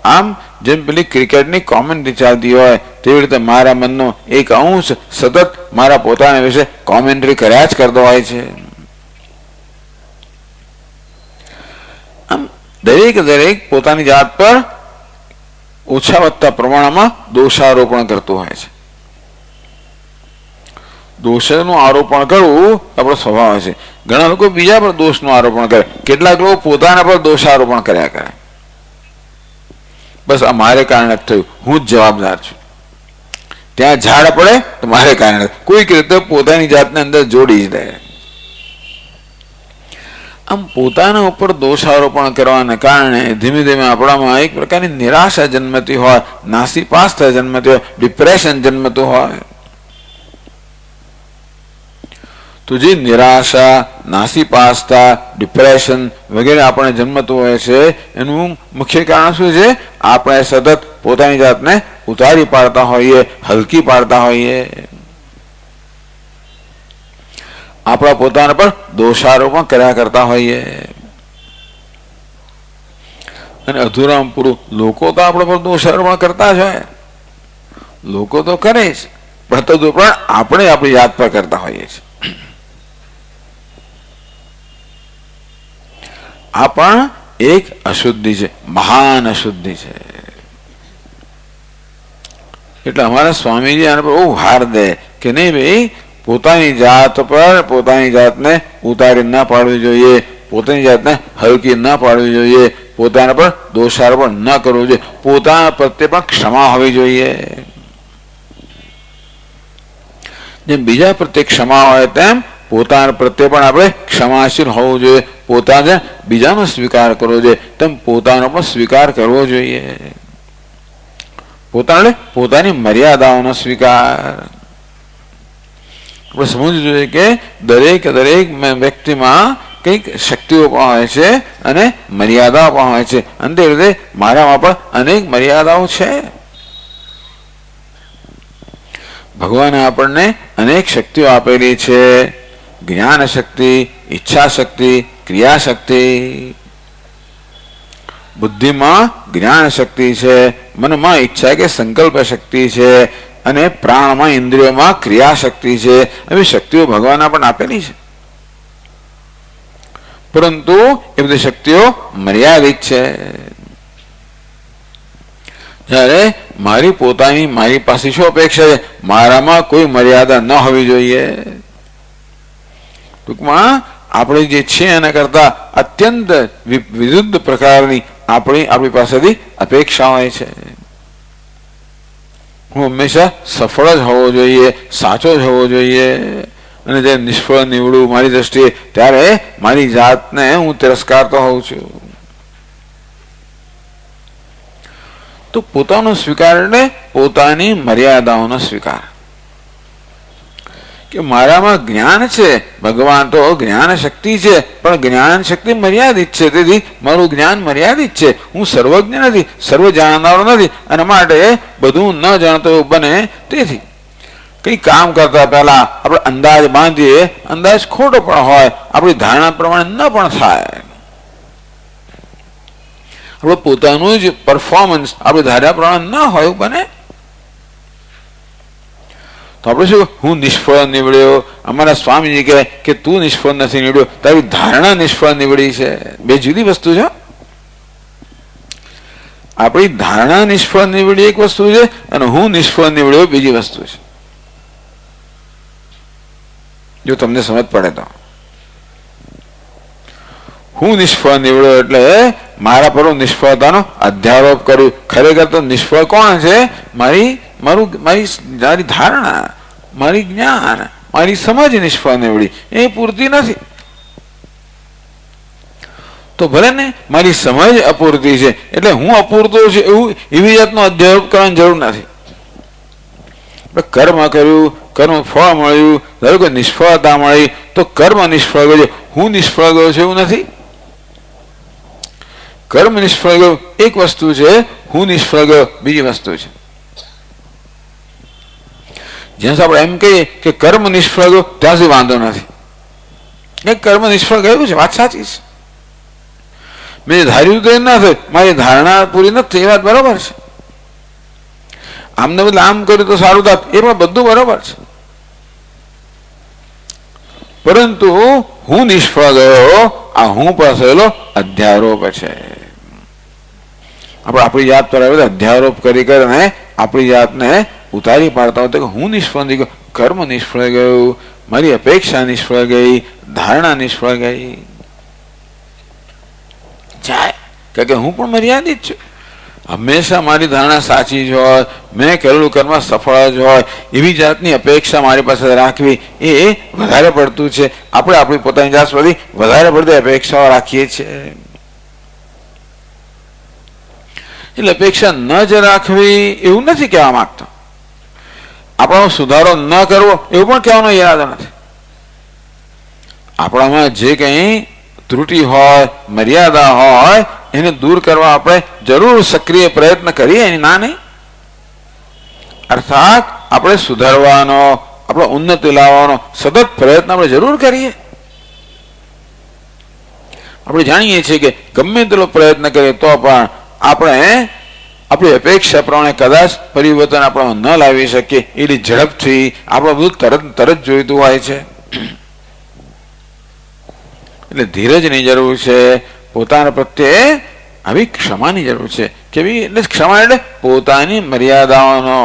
આમ જેમ પેલી ક્રિકેટની કોમેન્ટ્રી ચાલતી હોય તેવી રીતે મારા મનનો એક અંશ સતત મારા પોતાના વિશે કોમેન્ટ્રી કર્યા જ કરતો હોય છે. આમ દરેક પોતાની જાત પર ઓછા વધતા પ્રમાણમાં દોષારોપણ કરતું હોય છે. દોષનું આરોપણ કરવું આપણો સ્વભાવ છે. ઘણા લોકો બીજા પર દોષનું આરોપણ કરે, કેટલાક લોકો પોતાના પર દોષારોપણ કર્યા કરે. બસ આ મારે કારણે જ થયું, હું જ જવાબદાર છું. ત્યાં ઝાડ પડે તો મારે કારણે, કોઈક રીતે પોતાની જાતને અંદર જોડી જ દે. આમ પોતાના ઉપર દોષારોપણ કરવાને કારણે ધીમે ધીમે આપણામાં એક પ્રકારની નિરાશા જન્મતી હોય, નાસીપાસ્તા જન્મતી હોય, ડિપ્રેશન જન્મતું હોય. તો જે નિરાશા, નાસીપાસ્તા, ડિપ્રેશન વગેરે આપણે જન્મતું હોય છે એનું મુખ્ય કારણ શું છે? આપણે સતત પોતાની જાતને ઉતારી પાડતા હોઈએ, હલકી પાડતા હોઈએ, આપણા પોતાના પર દોષારોપણ કર્યા કરતા હોઈએ. અને અધૂરામ પૂરું લોકો તો આપણા પર દોષારોપણ કરતા જ હોય, લોકો તો કરે જ, પણ તદુપરાંત આપણે આપણી જાત પર કરતા હોઈએ છીએ. આ પણ એક અશુદ્ધિ છે, મહાન અશુદ્ધિ છે. એટલે અમારા સ્વામીજી આના પર બહુ ભાર દે કે નહીં ભાઈ, પોતાની જાત પર પોતાની જાતને ઉતારી ના પાડવી જોઈએ, પોતાની જાતને હલકી ના પાડવી જોઈએ, પોતાના પર દોષારોપણ ન કરવું જોઈએ, પોતાના પ્રત્યે પણ ક્ષમા હોવી જોઈએ. જેમ બીજા પ્રત્યે ક્ષમા હોય તેમ પોતાના પ્રત્યે પણ આપણે ક્ષમાશીલ હોવું જોઈએ, પોતાને બીજાનો સ્વીકાર કરવો જોઈએ તેમ પોતાનો પણ સ્વીકાર કરવો જોઈએ. પોતાની મર્યાદાઓનો સ્વીકાર. આપણે સમજવું જોઈએ કે દરેક વ્યક્તિમાં કંઈક શક્તિઓ પણ હોય છે અને મર્યાદાઓ પણ હોય છે. અંતે રીતે મારામાં પણ અનેક મર્યાદાઓ છે. ભગવાને આપણને અનેક શક્તિઓ આપેલી છે. જ્ઞાન શક્તિ, ઈચ્છા શક્તિ, ક્રિયા શક્તિ. બુદ્ધિમાં જ્ઞાન શક્તિ છે, મનમાં ઈચ્છા કે સંકલ્પ શક્તિ છે, અને પ્રાણમાં ઇન્દ્રિયોમાં ક્રિયા શક્તિ છે. એવી શક્તિઓ ભગવાને પણ આપેલી છે, પરંતુ એ બધી શક્તિઓ મર્યાદિત છે. જ્યારે મારી પાસે શું અપેક્ષા છે? મારામાં કોઈ મર્યાદા ન હોવી જોઈએ. ટૂંકમાં આપણે જે છે એના કરતા અત્યંત વિરુદ્ધ પ્રકારની આપણી પાસેથી અપેક્ષા હોય છે. હું હંમેશા સફળ જ હોવો જોઈએ, સાચો જ હોવો જોઈએ, અને જે નિષ્ફળ નીવડું મારી દ્રષ્ટિએ ત્યારે મારી જાતને હું તિરસ્કારતો હોઉં છું. તો પોતાનો સ્વીકાર એટલે પોતાની મર્યાદાઓનો સ્વીકાર. કે મારામાં જ્ઞાન છે, ભગવાન તો જ્ઞાન શક્તિ છે, પણ જ્ઞાન શક્તિ મર્યાદિત છે, તેથી મારું જ્ઞાન મર્યાદિત છે. હું સર્વજ્ઞ નથી, સર્વ જાણનારો નથી, અને માટે બધું ન જાણતો બને. તેથી કઈ કામ કરતા પહેલા આપણે અંદાજ બાંધીએ, અંદાજ ખોટો પણ હોય, આપણી ધારણા પ્રમાણે ન પણ થાય. આપણે પોતાનું જ પરફોર્મન્સ આપણે ધાર્યા પ્રમાણે ન હોય એવું બને, તો આપણે શું? હું નિષ્ફળ નીવડ્યો. અમારા સ્વામીજી કહે કે તું નિષ્ફળ નથી નીવડ્યો, તારી ધારણા નિષ્ફળ નીવડી છે. બે જુદી વસ્તુ છે. આપણી ધારણા નિષ્ફળ નીવડી એક વસ્તુ છે, અને હું નિષ્ફળ નીવડ્યો બીજી વસ્તુ છે. જો તમને સમજ પડે તો, હું નિષ્ફળ નીવડ્યો એટલે મારા પર નિષ્ફળતાનો અધ્યારોપ કર્યું. ખરેખર તો નિષ્ફળ કોણ છે? મારી ધારણા, મારી જ્ઞાન, મારી સમજ નિષ્ફળ નીવડી, એ પૂરતી નથી. તો ભલે ને મારી સમજ અપૂરતી છે એટલે હું અપૂરતો છે એવી જાતનો અધ્યારોપ કરવાની જરૂર નથી. કર્મ કર્યું, કર્મ ફળ મળ્યું, ધારો કે નિષ્ફળતા મળી તો કર્મ નિષ્ફળ ગયો, હું નિષ્ફળ ગયો છે એવું નથી. કર્મ નિષ્ફળ ગયું એક વસ્તુ છે, હું નિષ્ફળ ગયો બીજી વસ્તુ છે. જ્યાં આપણે એમ કહીએ કે કર્મ નિષ્ફળ ગયું ત્યાં સુધી વાંધો નથી. એ કર્મ નિષ્ફળ ગયું છે, વાત સાચી છે. મેં ધાર્યું તો એ ના થયું, મારી ધારણા પૂરી નથી, એ વાત બરોબર છે. આમને બદલે આમ કર્યું તો સારું થાત, એ પણ બધું બરોબર છે. પરંતુ હું નિષ્ફળ ગયો, આ હું પર થયેલો અધ્યારોપ છે. આપણે આપણી જાત પર અધ્યારોપ કરીને આપણી જાતને ઉતારી પાડતા હોય કે હું નિષ્ફળ થઈ ગયો, કર્મ નિષ્ફળ ગયું, મારી અપેક્ષા નિષ્ફળ ગઈ, ધારણા નિષ્ફળ ગઈ. જાય કે હું પણ મર્યાદિત છું. હંમેશા મારી ધારણા સાચી જ હોય, મેં કરેલું કર્મ સફળ જ હોય, એવી જાતની અપેક્ષા મારી પાસે રાખવી એ વધારે પડતું છે. આપણે આપણી પોતાની જાત પરથી વધારે પડતી અપેક્ષાઓ રાખીએ છીએ. એટલે અપેક્ષા ન જ રાખવી એવું નથી કહેવા માંગતો. આપણો સુધારો ન કરવો એવું પણ કહેવાનો ઈરાદો નથી. આપણામાં જે કંઈ ત્રુટિ હોય, મર્યાદા હોય, એને દૂર કરવા આપણે જરૂર સક્રિય પ્રયત્ન કરીએ, એની ના નહીં. અર્થાત આપણે સુધારવાનો, આપણો ઉન્નતિ લાવવાનો સતત પ્રયત્ન આપણે જરૂર કરીએ. આપણે જાણીએ છીએ કે ગમે તેટલો પ્રયત્ન કરીએ તો પણ આપણે આપણી અપેક્ષા પ્રમાણે કદાચ પરિવર્તન આપણે ન લાવી શકીએ. એટલી ઝડપથી આપણે બધું તરત જોઈતું હોય છે. એટલે ધીરજની જરૂર છે. પોતાના પ્રત્યે આવી ક્ષમાની જરૂર છે. કેવી એટલે ક્ષમા એટલે પોતાની મર્યાદાઓનો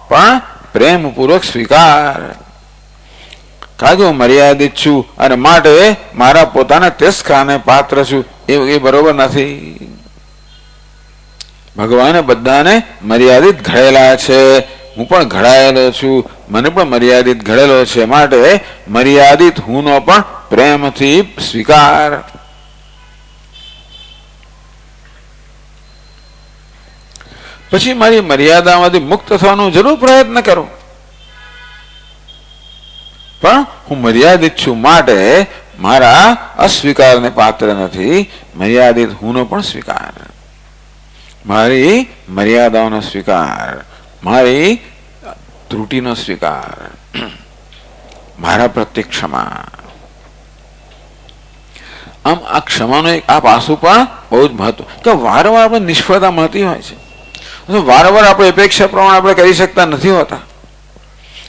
પણ પ્રેમપૂર્વક સ્વીકાર. કારણ કે હું મર્યાદિત છું અને માટે મારા પોતાના તિરસ્કારને પાત્ર છું એ બરોબર નથી. ભગવાને બધાને મર્યાદિત ઘડેલા છે. હું પણ ઘડાયેલો છું, મને પણ મર્યાદિત ઘડેલો છે. માટે મર્યાદિત હુંનો પણ પ્રેમથી સ્વીકાર. પછી મારી મર્યાદામાંથી મુક્ત થવાનો જરૂર પ્રયત્ન કરો. પણ હું મર્યાદિત છું માટે મારા અસ્વીકારને પાત્ર નથી. મર્યાદિત હુંનો પણ સ્વીકાર. મારી મર્યાદાઓનો સ્વીકાર, મારી ત્રુટિનો સ્વીકાર, મારા પ્રત્યે ક્ષમા. આમ આ ક્ષમાનો એક આ પાસું પણ બહુ જ મહત્વ, કે વારંવાર આપણે નિષ્ફળતા મળતી હોય છે. વારંવાર આપણે અપેક્ષા પ્રમાણે આપણે કરી શકતા નથી હોતા.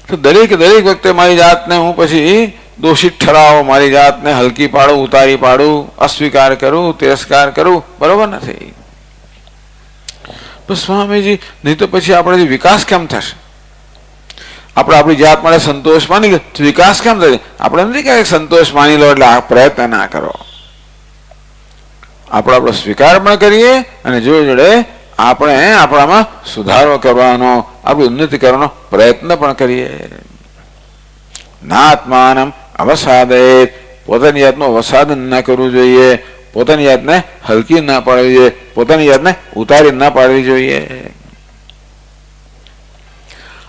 તો દરેક વખતે મારી જાતને હું પછી દોષિત ઠરાવો, મારી જાતને હલકી પાડું, ઉતારી પાડું, અસ્વીકાર કરું, તિરસ્કાર કરું, બરોબર નથી. પણ સ્વામીજી, નહીં તો પછી આપણે વિકાસ કેમ થશે? આપણે આપણી જાત માટે સંતોષ માની લો તો વિકાસ કેમ થશે? આપણે નથી કે સંતોષ માની લો એટલે આ પ્રયત્ન ના કરો. આપણો સ્વીકાર પણ કરીએ અને જોડે આપણે આપણામાં સુધારો કરવાનો, આપણી ઉન્નતિ કરવાનો પ્રયત્ન પણ કરીએ. નાત્માનમ અવસાદયેત, પોતાની જાતનું અવસાદન ન કરવું જોઈએ, પોતાની જાતને હલકી ના પાડવી જોઈએ, પોતાની જાતને ઉતારી ના પાડવી જોઈએ.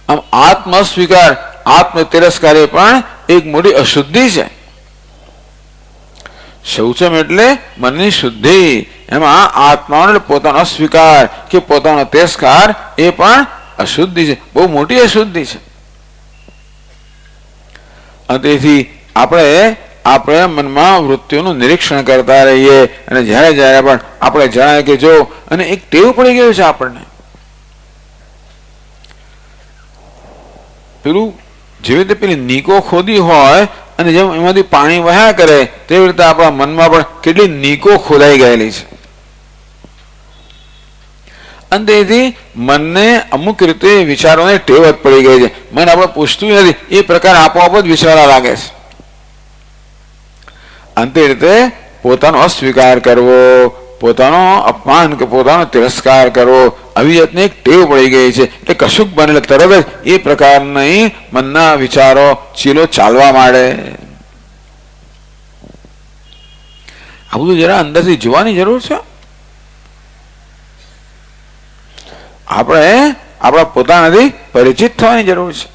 આમ આત્મ સ્વીકાર, આત્મ તિરસ્કાર એ પણ એક મોટી અશુદ્ધિ છે. શૌચમ એટલે મનની શુદ્ધિ. એમાં આત્માનો પોતાનો અસ્વીકાર કે પોતાનો તિરસ્કાર એ પણ અશુદ્ધિ છે, બહુ મોટી અશુદ્ધિ છે. અને તેથી આપણે મનમાં વૃત્તિઓનું નિરીક્ષણ કરતા રહીએ અને જ્યારે પણ આપણે જણાય કે જો, અને એક ટેવ પડી ગયું છે આપણને, પેલું જેવી રીતે પેલી નીકો ખોદી હોય અને જેમ એમાંથી પાણી વહ્યા કરે તેવી રીતે આપણા મનમાં પણ કેટલી નીકો ખોદાઈ ગયેલી છે. અને તેથી મનને અમુક રીતે વિચારોને ટેવ જ પડી ગઈ છે. મન આપણે પૂછતું નથી, એ પ્રકાર આપોઆપ જ વિચારવા લાગે છે. અંતે રીતે પોતાનો અસ્વીકાર કરવો, પોતાનો અપમાન કે પોતાનો તિરસ્કાર કરવો, આવી જાતની એક ટેવ પડી ગઈ છે. એટલે કશુંક બને તરત જ એ પ્રકારની મનના વિચારો ચીલો ચાલવા માંડે. આ બધું જરા અંદરથી જોવાની જરૂર છે. આપણે આપણા પોતાનાથી પરિચિત થવાની જરૂર છે.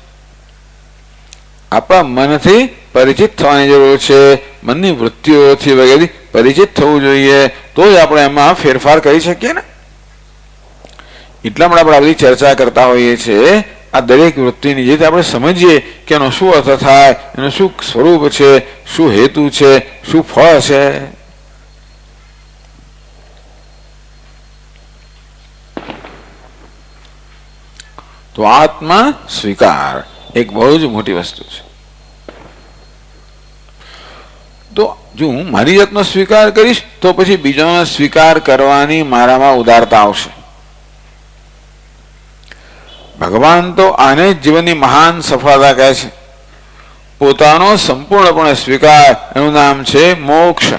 આપણા મનથી પરિચિત થવાની જરૂર છે. મનની વૃત્તિઓથી વગેરે પરિચિત થવું જોઈએ, તો જ આપણે એમાં ફેરફાર કરી શકીએ ને. એટલા માટે આપણે આ બધી ચર્ચા કરતા હોઈએ છીએ. આ દરેક વૃત્તિની જેથી આપણે સમજીએ કે એનો શું અર્થ થાય, એનું શું સ્વરૂપ છે, શું હેતુ છે, શું ફળ છે. તો આત્મા સ્વીકાર એક બહુ જ મોટી વસ્તુ છે. તો જો હું મારી જાતનો સ્વીકાર કરીશ તો પછી બીજાનો સ્વીકાર કરવાની મારામાં ઉદારતા આવશે. ભગવાન તો આને જ જીવનની મહાન સફળતા કહે છે. પોતાનો સંપૂર્ણપણે સ્વીકાર, એનું નામ છે મોક્ષ.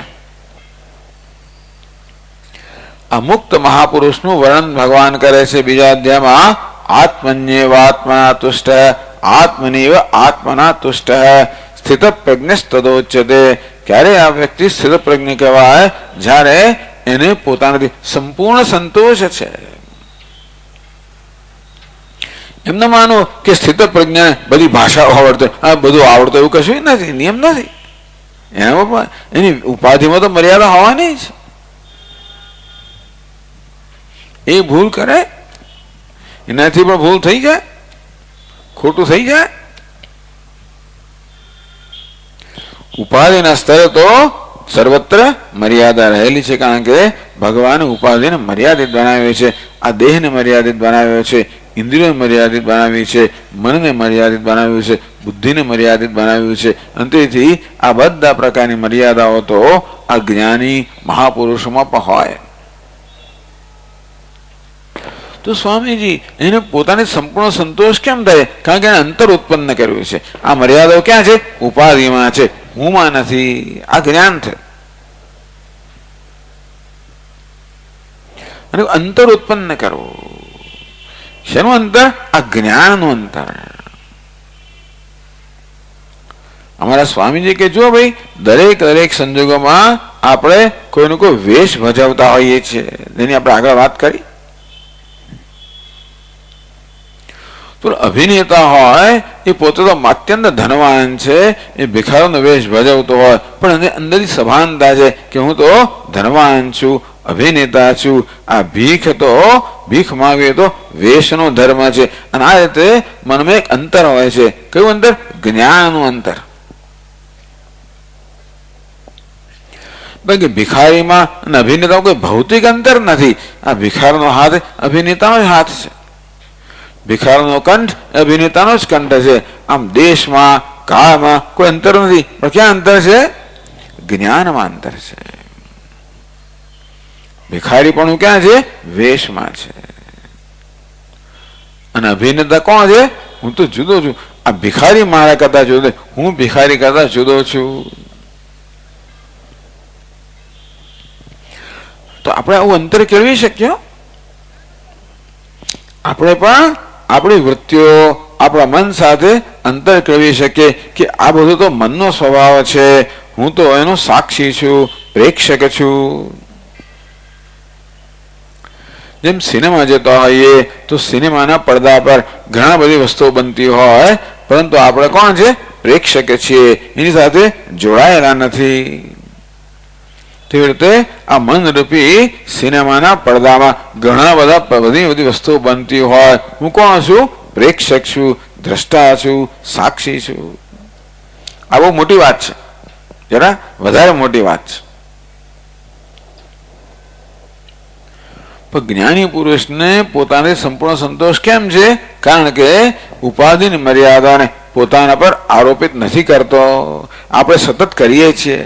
આ મુક્ત મહાપુરુષનું વર્ણન ભગવાન કરે છે બીજા અધ્યાયમાં. આત્મન્યેવાત્મના તુષ્ટ આત્મનીવ આત્મના તુષ્ટ સ્થિત પ્રજ્ઞસ્તદોચ્યતે. ક્યારે આ વ્યક્તિ સ્થિત પ્રજ્ઞ કહેવાય? જ્યારે એને પોતાનાથી સંપૂર્ણ સંતોષ છે. એમને માનો કે સ્થિત પ્રજ્ઞા બધી ભાષાઓ આવડતો, આ બધું આવડતું એવું કશું નથી, નિયમ નથી. એનામાં એની ઉપાધિમાં તો મર્યાદા હોવાની જ. એ ભૂલ કરે એનાથી પણ ભૂલ થઈ જાય, ખોટું થઈ જાય. ઉપાધિના સ્તરે તો સર્વત્ર મર્યાદા રહેલી છે, કારણ કે ભગવાને ઉપાધિને મર્યાદિત બનાવી છે. આ દેહને મર્યાદિત બનાવ્યો છે, ઇન્દ્રિયોને મર્યાદિત બનાવી છે, મનને મર્યાદિત બનાવ્યું છે, બુદ્ધિને મર્યાદિત બનાવ્યું છે. અને તેથી આ બધા પ્રકારની મર્યાદાઓ તો આ જ્ઞાની મહાપુરુષોમાં પણ હોય. તો સ્વામીજી એને પોતાને સંપૂર્ણ સંતોષ કેમ થાય? કારણ કે એને અંતર ઉત્પન્ન કર્યું છે. આ મર્યાદાઓ ક્યાં છે? ઉપાધિમાં છે, હુંમાં નથી. આ જ્ઞાન છે. અને અંતર ઉત્પન્ન કરવું. શેનું અંતર? આ જ્ઞાનનું અંતર. અમારા સ્વામીજી કે જો ભાઈ દરેક સંજોગોમાં આપણે કોઈનો કોઈ વેશ ભજવતા હોઈએ છીએ, જેની આપણે આગળ વાત કરી. તો અભિનેતા હોય એ પોતે તો અત્યંત ધનવાન છે, એ ભિખારીનો વેશ ભજવતો હોય, પણ એને અંદરથી સભાનતા છે કે હું તો ધનવાન છું, અભિનેતા છું. આ ભીખ માંગવી તો વેશનો ધર્મ છે. અને આ રીતે મનમાં એક અંતર હોય છે. કયું અંતર? જ્ઞાનનું અંતર. બાકી ભિખારીમાં અને અભિનેતામાં કોઈ ભૌતિક અંતર નથી. આ ભિખારીનો હાથ અભિનેતાનો જ હાથ છે, ભિખારીનો કંઠ અભિનેતાનો જ કંઠ છે. આમ દેશમાં કાળમાં કોઈ અંતર નથી. પણ ક્યાં અંતર છે? જ્ઞાનમાં અંતર છે. ભિખારી પણ ક્યાં છે? વેશમાં છે. અને અભિનેતા કોણ છે? હું તો જુદો છું. આ ભિખારી મારા કરતા જુદો, હું ભિખારી કરતા જુદો છું. તો આપણે આવું અંતર કેળવી શકીએ. આપણે પણ આપણી વૃત્તિઓ આપણા મન સાથે અંતર કેળવી શકીએ કે આ બધું તો મનનો સ્વભાવ છે, હું તો એનો સાક્ષી છું, પ્રેક્ષક છું. જેમ સિનેમા જતા હોઈએ તો સિનેમાના પડદા પર ઘણા બધી વસ્તુઓ બનતી હોય, પરંતુ આપણે કોણ છે? પ્રેક્ષક છીએ, એની સાથે જોડાયેલા નથી. તેવી રીતે આ મનરૂપી સિનેમાના પડદામાં બધી બધી વસ્તુઓ બનતી હોય, હું કોણ છું? પ્રેક્ષક છું, દ્રષ્ટા છું, સાક્ષી છું. આ બહુ મોટી વાત છે, જરા વધારે મોટી વાત છે. પણ જ્ઞાની પુરુષને પોતાને સંપૂર્ણ સંતોષ કેમ છે? કારણ કે ઉપાધિની મર્યાદાને પોતાના પર આરોપિત નથી કરતો. આપણે સતત કરીએ છીએ.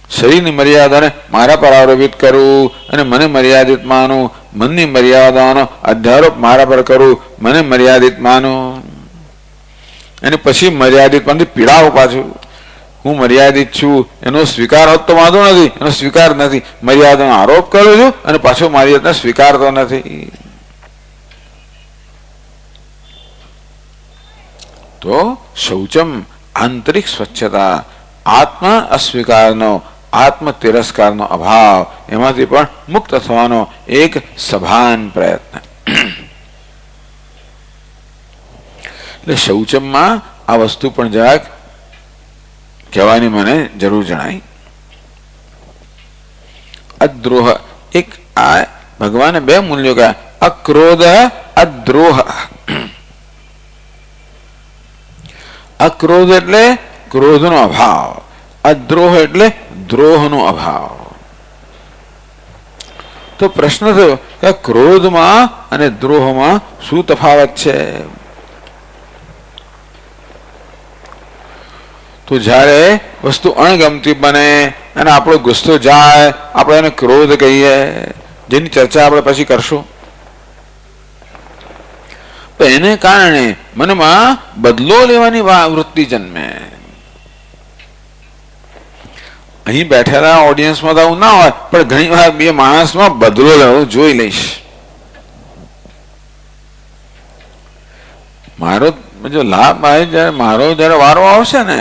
શરીરની મર્યાદાને મારા પર આરોપિત કરવું અને મને મર્યાદિત માનું, મનની મર્યાદાનો અધ્યારોપ મારા પર કરવું, મને મર્યાદિત માનું, અને પછી મર્યાદિત માંથી પીડાવું પાછું. હું મર્યાદિત છું એનો સ્વીકાર હોત તો વાંધો નથી, એનો સ્વીકાર નથી. મર્યાદાનો આરોપ કરું છું અને પાછો મર્યાદાને સ્વીકારતો નથી. તો શૌચમ આંતરિક સ્વચ્છતા, આત્મા અસ્વીકારનો, આત્મ તિરસ્કારનો અભાવ, એમાંથી પણ મુક્ત થવાનો એક સભાન પ્રયત્ન. એટલે શૌચમમાં આ વસ્તુ પણ જરાક કહેવાની મને જરૂર જણાય. અદ્રોહ, એક આ ભગવાને બે મૂલ્યો કહ્યા, અક્રોધ, અદ્રોહ. અક્રોધ એટલે ક્રોધનો અભાવ, અદ્રોહ એટલે દ્રોહનો અભાવ. તો પ્રશ્ન થયો કે ક્રોધમાં અને દ્રોહમાં શું તફાવત છે? તો જ્યારે વસ્તુ અણગમતી બને અને આપણો ગુસ્સો જાય, આપણે એને ક્રોધ કહીએ, જેની ચર્ચા આપણે પછી કરશું. તો એને કારણે મનમાં બદલો લેવાની વૃત્તિ જન્મે. અહીં બેઠેલા ઓડિયન્સમાં તો આવું ના હોય, પણ ઘણી વાર બે માણસમાં બદલો લેવો જોઈ લઈશ. મારો જો લાભ આવે જયારે મારો જયારે વારો આવશે ને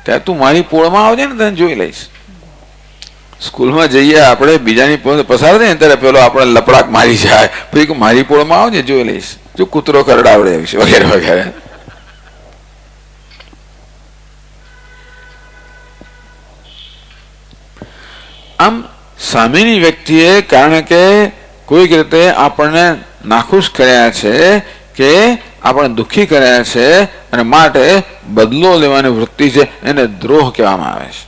ત્યારે તું મારી પોળમાં આવજે ને તને જોઈ લઈશ. સ્કૂલમાં જઈએ આપણે બીજાની પોળ પસાર થાય ને ત્યારે પેલો આપણે લપડાક મારી જાય, પછી મારી પોળમાં આવજે જોઈ લઈશ, જો કૂતરો કરડાવડે વગેરે વગેરે. આમ સામેની વ્યક્તિએ કારણ કે કોઈક રીતે આપણને નાખુશ કર્યા છે કે આપણે દુઃખી કર્યા છે અને માટે બદલો લેવાની વૃત્તિ છે, એને દ્રોહ કહેવામાં આવે છે.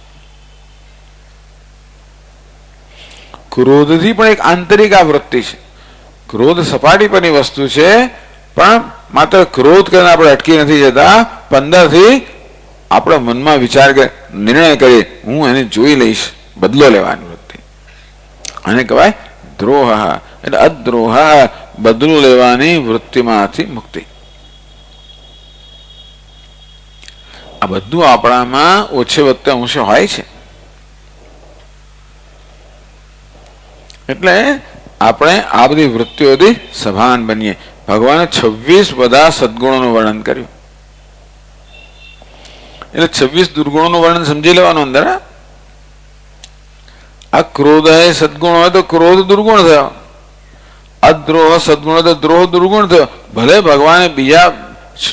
ક્રોધથી પણ એક આંતરિક આ વૃત્તિ છે. ક્રોધ સપાટી પરની વસ્તુ છે, પણ માત્ર ક્રોધ કરીને આપણે અટકી નથી જતા. 15 થી આપણે મનમાં વિચાર કરે, નિર્ણય કરીએ હું એને જોઈ લઈશ, બદલો લેવાની વૃત્તિ, આને કહેવાય દ્રોહ. એટલે અદ્રોહ, બદલો લેવાની વૃત્તિમાંથી મુક્તિ. આ બધું આપણામાં ઓછે વત્તે અંશે હોય છે. એટલે આપણે આ બધી વૃત્તિઓથી સભાન બનીએ. ભગવાને 26 બધા સદગુણોનું વર્ણન કર્યું. એટલે 26 દુર્ગુણોનું વર્ણન સમજી લેવાનું અંદર. આ ક્રોધ એ સદગુણ હોય તો ક્રોધ દુર્ગુણ થયો, અદ્રોહ સદગુણ હોય તો દ્રોહ દુર્ગુણ થયો. ભલે ભગવાને બીજા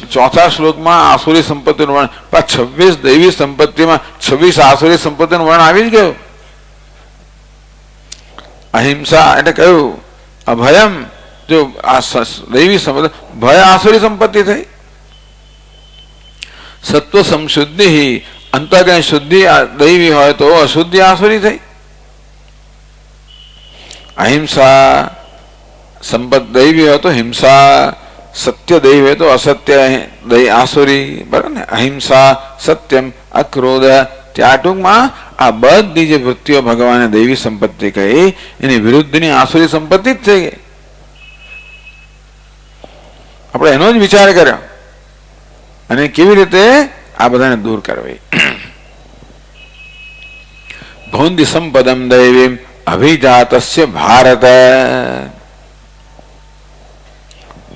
4થા શ્લોકમાં આસુરી સંપત્તિનું વર્ણન, પણ 26 દૈવી સંપત્તિમાં 26 આસુરી સંપત્તિનું વર્ણન આવી જ ગયું. અહિંસા એટલે કહ્યું અભયમ, જો આ દૈવી સંપત્તિ, ભય આસુરી સંપત્તિ થઈ. સત્વ સંશુદ્ધિ, અંતઃકરણ શુદ્ધિ દૈવી હોય તો અશુદ્ધિ આસુરી થઈ. અહિંસા સંપત દૈવી હોય તો હિંસા, સત્ય દૈવી હોય તો અસત્ય આસુરી, બરાબર ને. અહિંસા, સત્યમ, અક્રોધ, ત્યાં ટૂંકમાં આ બધી જે વૃત્તિઓ ભગવાને દૈવી સંપત્તિ કહી એની વિરુદ્ધની આસુરી સંપત્તિ જ થઈ ગઈ. આપણે એનો જ વિચાર કર્યો અને કેવી રીતે આ બધાને દૂર કરવી. ભૌંદી સંપદમ દૈવીમ અભિજાતસ્ય ભારત.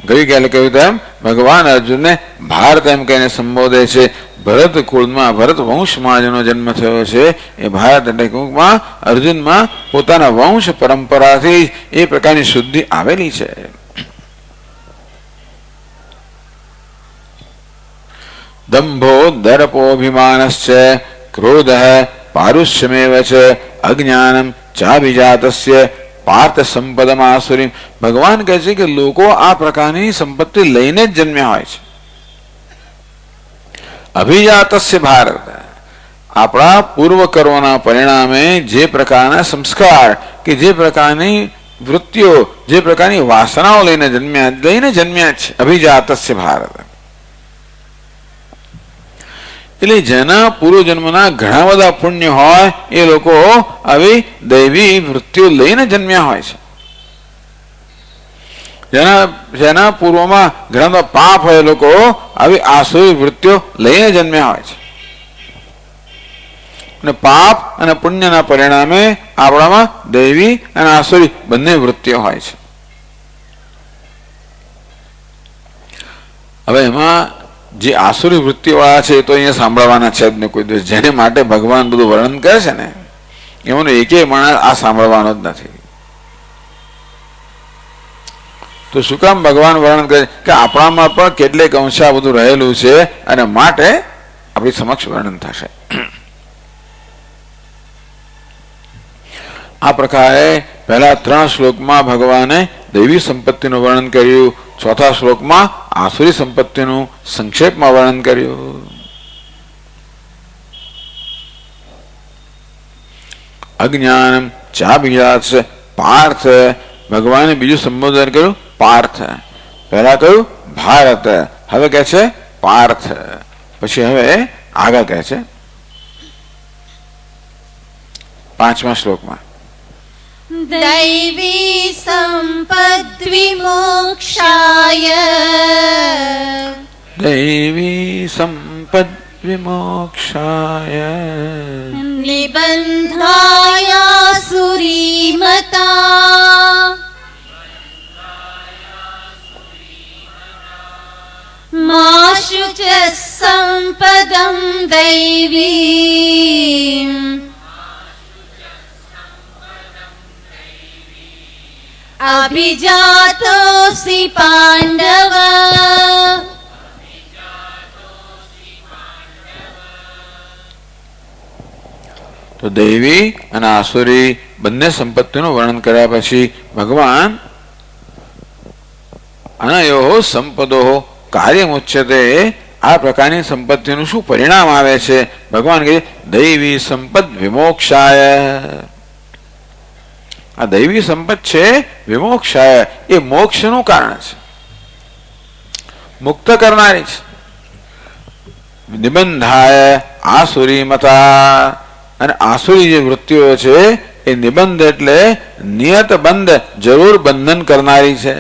ગઈકાલે કહ્યું તેમ ભગવાન અર્જુનને ભારત એમ કહીને સંબોધે છે. ભરત કુળમાં, ભરત વંશમાં જેનો જન્મ થયો છે એ ભારત એટલે ટૂંકમાં અર્જુનમાં પોતાના વંશ પરંપરાથી એ પ્રકારની શુદ્ધિ આવેલી છે. દંભો દર્પોભિમાનશ્ચ ક્રોધ પારુષ્યમેવ ચ અજ્ઞાનમ ચાભિજાતસ્ય પાર્થ સંપદમાસુરી. ભગવાન કહે છે કે લોકો આ પ્રકારની સંપત્તિ લઈને જ જન્મ્યા હોય છે. અભિજાતસ્ય ભારત, આપણા પૂર્વ કર્મોના પરિણામે જે પ્રકારના સંસ્કાર કે જે પ્રકારની વૃત્તિઓ, જે પ્રકારની વાસનાઓ લઈને જન્મ્યા છે. અભિજાતસ્ય ભારત એટલે જેના પૂર્વજન્મના ઘણા બધા પુણ્ય હોય એ લોકો આવી દૈવી વૃત્તિઓ લઈને જન્મ્યા હોય છે. જેના પૂર્વમાં ઘણા બધા પાપ હોય, લોકો આવી આસુરી વૃત્તિઓ લઈને જન્મ્યા હોય છે. અને પાપ અને પુણ્યના પરિણામે આપણામાં દૈવી અને આસુરી બંને વૃત્તિઓ હોય છે. હવે એમાં જે આસુરી વૃત્તિવાળા છે એ તો અહીંયા સાંભળવાના છે જ ને કોઈ દિવસ. જેને માટે ભગવાન બધું વર્ણન કરે છે ને એમાંનો એકેય માણસ આ સાંભળવાનો જ નથી. તો શું કામ ભગવાન વર્ણન કરે કે આપણામાં પણ કેટલેક અંશે આ બધું રહેલું છે અને માટે આપણી સમક્ષ વર્ણન થશે. આ પ્રકારે પહેલા 3 શ્લોકમાં ભગવાને દૈવી સંપત્તિનું વર્ણન કર્યું, 4થા શ્લોકમાં આસુરી સંપત્તિનું સંક્ષેપમાં વર્ણન કર્યું. અજ્ઞાનમ ચાભિજાત પાર્થ, ભગવાને બીજું સંબોધન કર્યું પાર્થ. પહેલા કહ્યું ભારત, હવે કહે છે પાર્થ. પછી હવે આગળ કહે છે 5મા શ્લોકમાં દૈવી સંપદ્વિમોક્ષાય. દૈવી સંપદ વિમોક્ષાય નિબંધાય સુરીમતા માશુ ચ સંપદં દૈવીમ અભિજાતોસી પાંડવ તો દૈવી અને આસુરી બંને સંપત્તિનું વર્ણન કર્યા પછી ભગવાન અનયો સંપદો કાર્યમુચ્યતે આ પ્રકારની સંપત્તિનું શું પરિણામ આવે છે ભગવાન કહે દૈવી સંપદ વિમોક્ષાય આ દૈવી સંપત છે વિમોક્ષાય એ મોક્ષનું કારણ છે મુક્ત કરનારી છે નિબંધાય આસુરી મતા અને આસુરી જે વૃત્તિઓ છે એ નિબંધ એટલે નિયત બંધ જરૂર બંધન કરનારી છે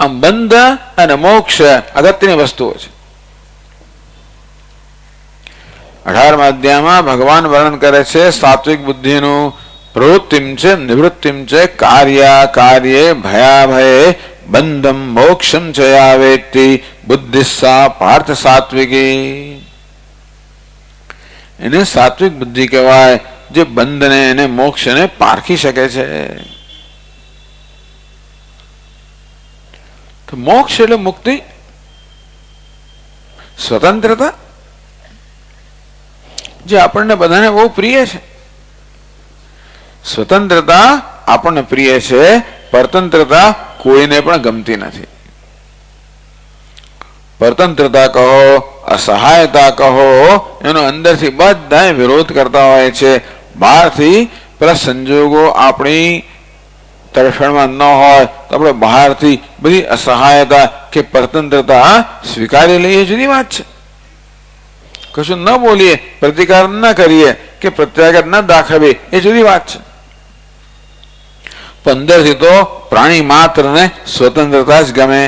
આમ બંધ અને મોક્ષ અગત્યની વસ્તુઓ છે 18મા અધ્યાયમાં ભગવાન વર્ણન કરે છે સાત્વિક બુદ્ધિનું પ્રવૃત્તિમ છે નિવૃત્તિમ છે કાર્ય ભયાભયે બંધમ મોક્ષમ ચ યા વેત્તિ બુદ્ધિસ્સા પાર્થ સાત્વિકી એને સાત્વિક બુદ્ધિ કહેવાય જે બંધને અને મોક્ષને પારખી શકે છે તો મોક્ષ એટલે મુક્તિ સ્વતંત્રતા જે આપણને બધાને બહુ પ્રિય છે સ્વતંત્રતા આપણને પ્રિય છે પરતંત્રતા કોઈને પણ ગમતી નથી પરતંત્રતા કહો અસહાયતા કહો એનો અંદરથી બધા વિરોધ કરતા હોય છે બહારથી પેલા સંજોગો આપણી તરફેણમાં ન હોય તો આપણે બહારથી બધી અસહાયતા કે પરતંત્રતા સ્વીકારી લઈએ જુદી વાત છે કશું ન બોલીએ પ્રતિકાર ન કરીએ કે પ્રત્યાઘાત ન દાખવીએ એ જુદી વાત છે અંદરથી તો પ્રાણી માત્રને સ્વતંત્રતા જ ગમે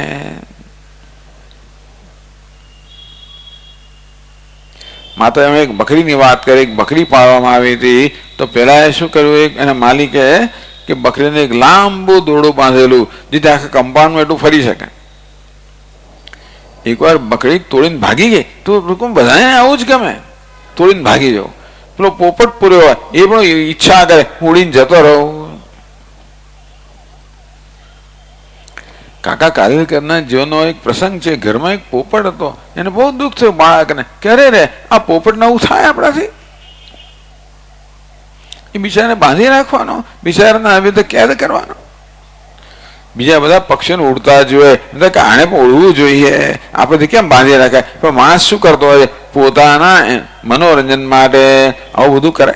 માત્ર એમ એક બકરીની વાત કરી એક બકરી પાળવામાં આવી હતી તો પેલા એ શું કર્યું એના માલિકે કે બકરીને એક લાંબુ દોરડું બાંધેલું જેથી આખા કમ્પાઉન્ડમાં એટલું ફરી શકે એકવાર બકરી તોડીને ભાગી ગઈ તો બધાને આવું જ ગમે તોડીને ભાગી જાવ પેલો પોપટ પૂર્યો હોય એ પણ ઈચ્છા કરે ઉડીને જતો રહું કાકા કારેલકરના જીવનનો એક પ્રસંગ છે ઘરમાં એક પોપટ હતો એને બહુ દુઃખ થયું બાળકને ક્યારે રે આ પોપટ નવું થાય આપણાથી એ બિચારાને બાંધી રાખવાનો બિચારાને આવી રીતે કેદ કરવાનો બીજા બધા પક્ષીઓને ઉડતા જોઈએ કે આને પણ ઉડવું જોઈએ આપણે કેમ બાંધી રાખાય પણ માણસ શું કરતો હોય પોતાના મનોરંજન માટે આવું બધું કરે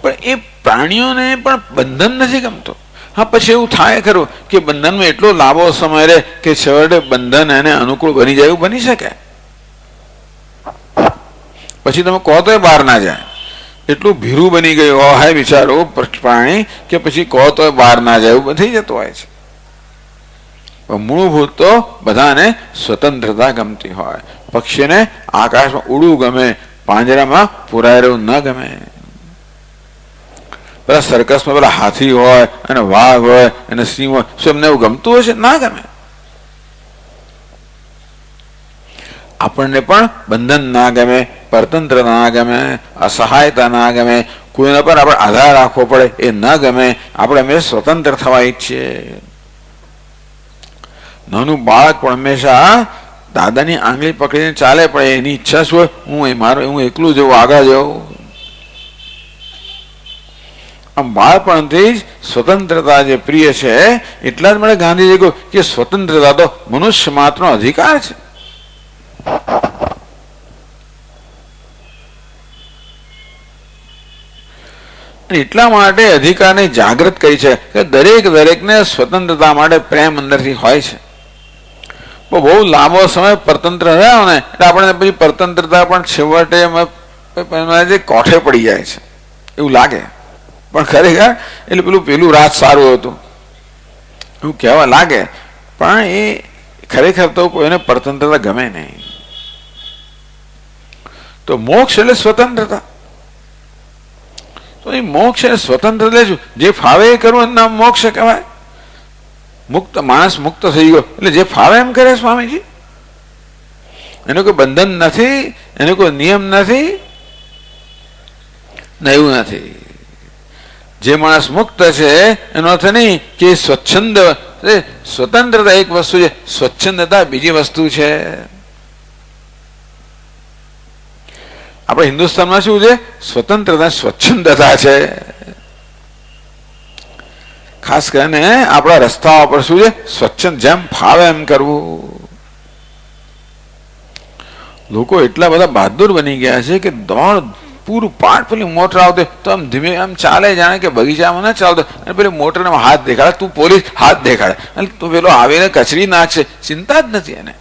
પણ એ પ્રાણીઓને પણ બંધન નથી ગમતો હા પછી એવું થાય ખરું કે બંધનમાં એટલો લાંબો સમય રહે કે છેવટે બંધન એને અનુકૂળ બની જાય એવું બની શકે પછી તમે કહો તો બહાર ના જાય એટલું ભીરું બની ગયું હોય બિચારો પ્રાણી કે પછી કહો તો બહાર ના જાય એવું થઈ જતું હોય છે મૂળભૂત તો બધાને સ્વતંત્રતા ગમતી હોય પક્ષીને આકાશમાં ઉડવું ગમે પાંજરામાં પુરાય રહેવું ન ગમે પેલા સર્કસમાં પેલા હાથી હોય અને વાઘ હોય અને સિંહ હોય શું એમને એવું ગમતું હોય છે ના ગમે આપણને પણ બંધન ના ગમે પરતંત્ર ના ગમે અસહાયતા ના ગમે કોઈના પર આપણે આધાર રાખવો પડે એ ન ગમે આપણે હંમેશા સ્વતંત્ર થવા ઈચ્છીએ નાનું બાળક પણ હંમેશા દાદાની આંગળી પકડીને ચાલે પણ એની ઈચ્છા શું હોય હું એકલું જવું આગળ જવું આમ બાળપણથી જ સ્વતંત્રતા જે પ્રિય છે એટલા જ મને ગાંધીજી કહ્યું કે સ્વતંત્રતા તો મનુષ્ય માત્રનો અધિકાર છે એટલા માટે અધિકારને જાગૃત કરી છે કે દરેકને સ્વતંત્રતા માટે પ્રેમ અંદરથી હોય છે બહુ લાંબો સમય પરતંત્ર રહ્યો ને એટલે આપણે પછી પરતંત્રતા પણ છેવટે કોઠે પડી જાય છે એવું લાગે પણ ખરેખર એટલે પેલું રાત સારું હતું એવું કહેવા લાગે, પણ એ ખરેખર તો કોઈને પરતંત્રતા ગમે નહીં. તો મોક્ષ એટલે સ્વતંત્રતા. તો એ મોક્ષ એટલે સ્વતંત્ર એટલે શું? જે ફાવે એ કરવું એનું નામ મોક્ષ કહેવાય. મુક્ત માણસ મુક્ત થઈ ગયો એટલે જે ફાવે એમ કરે સ્વામીજી. એનું કોઈ બંધન નથી, એનો કોઈ નિયમ નથી ને એવું નથી. જે માણસ મુક્ત છે એનો અર્થ નહીં કે સ્વચ્છંદ. સ્વતંત્રતા એક વસ્તુ છે, સ્વચ્છંદતા બીજી વસ્તુ છે. આપણે હિન્દુસ્તાનમાં શું છે? સ્વતંત્રતા સ્વચ્છંદતા છે. ખાસ કરીને આપણા રસ્તાઓ પર શું છે? સ્વચ્છંદ, જેમ ફાવે એમ કરવું. લોકો એટલા બધા બહાદુર બની ગયા છે કે દોડ પૂરું પાટ પેલી મોટર આવતી તો આમ ધીમે આમ ચાલે, જાણે કે બગીચામાં ના ચાલતો, અને પેલી મોટરને હાથ દેખાડે, તું પોલીસ હાથ દેખાડે, અને તું પેલો આવીને કચરી નાખશે, ચિંતા જ નથી એને.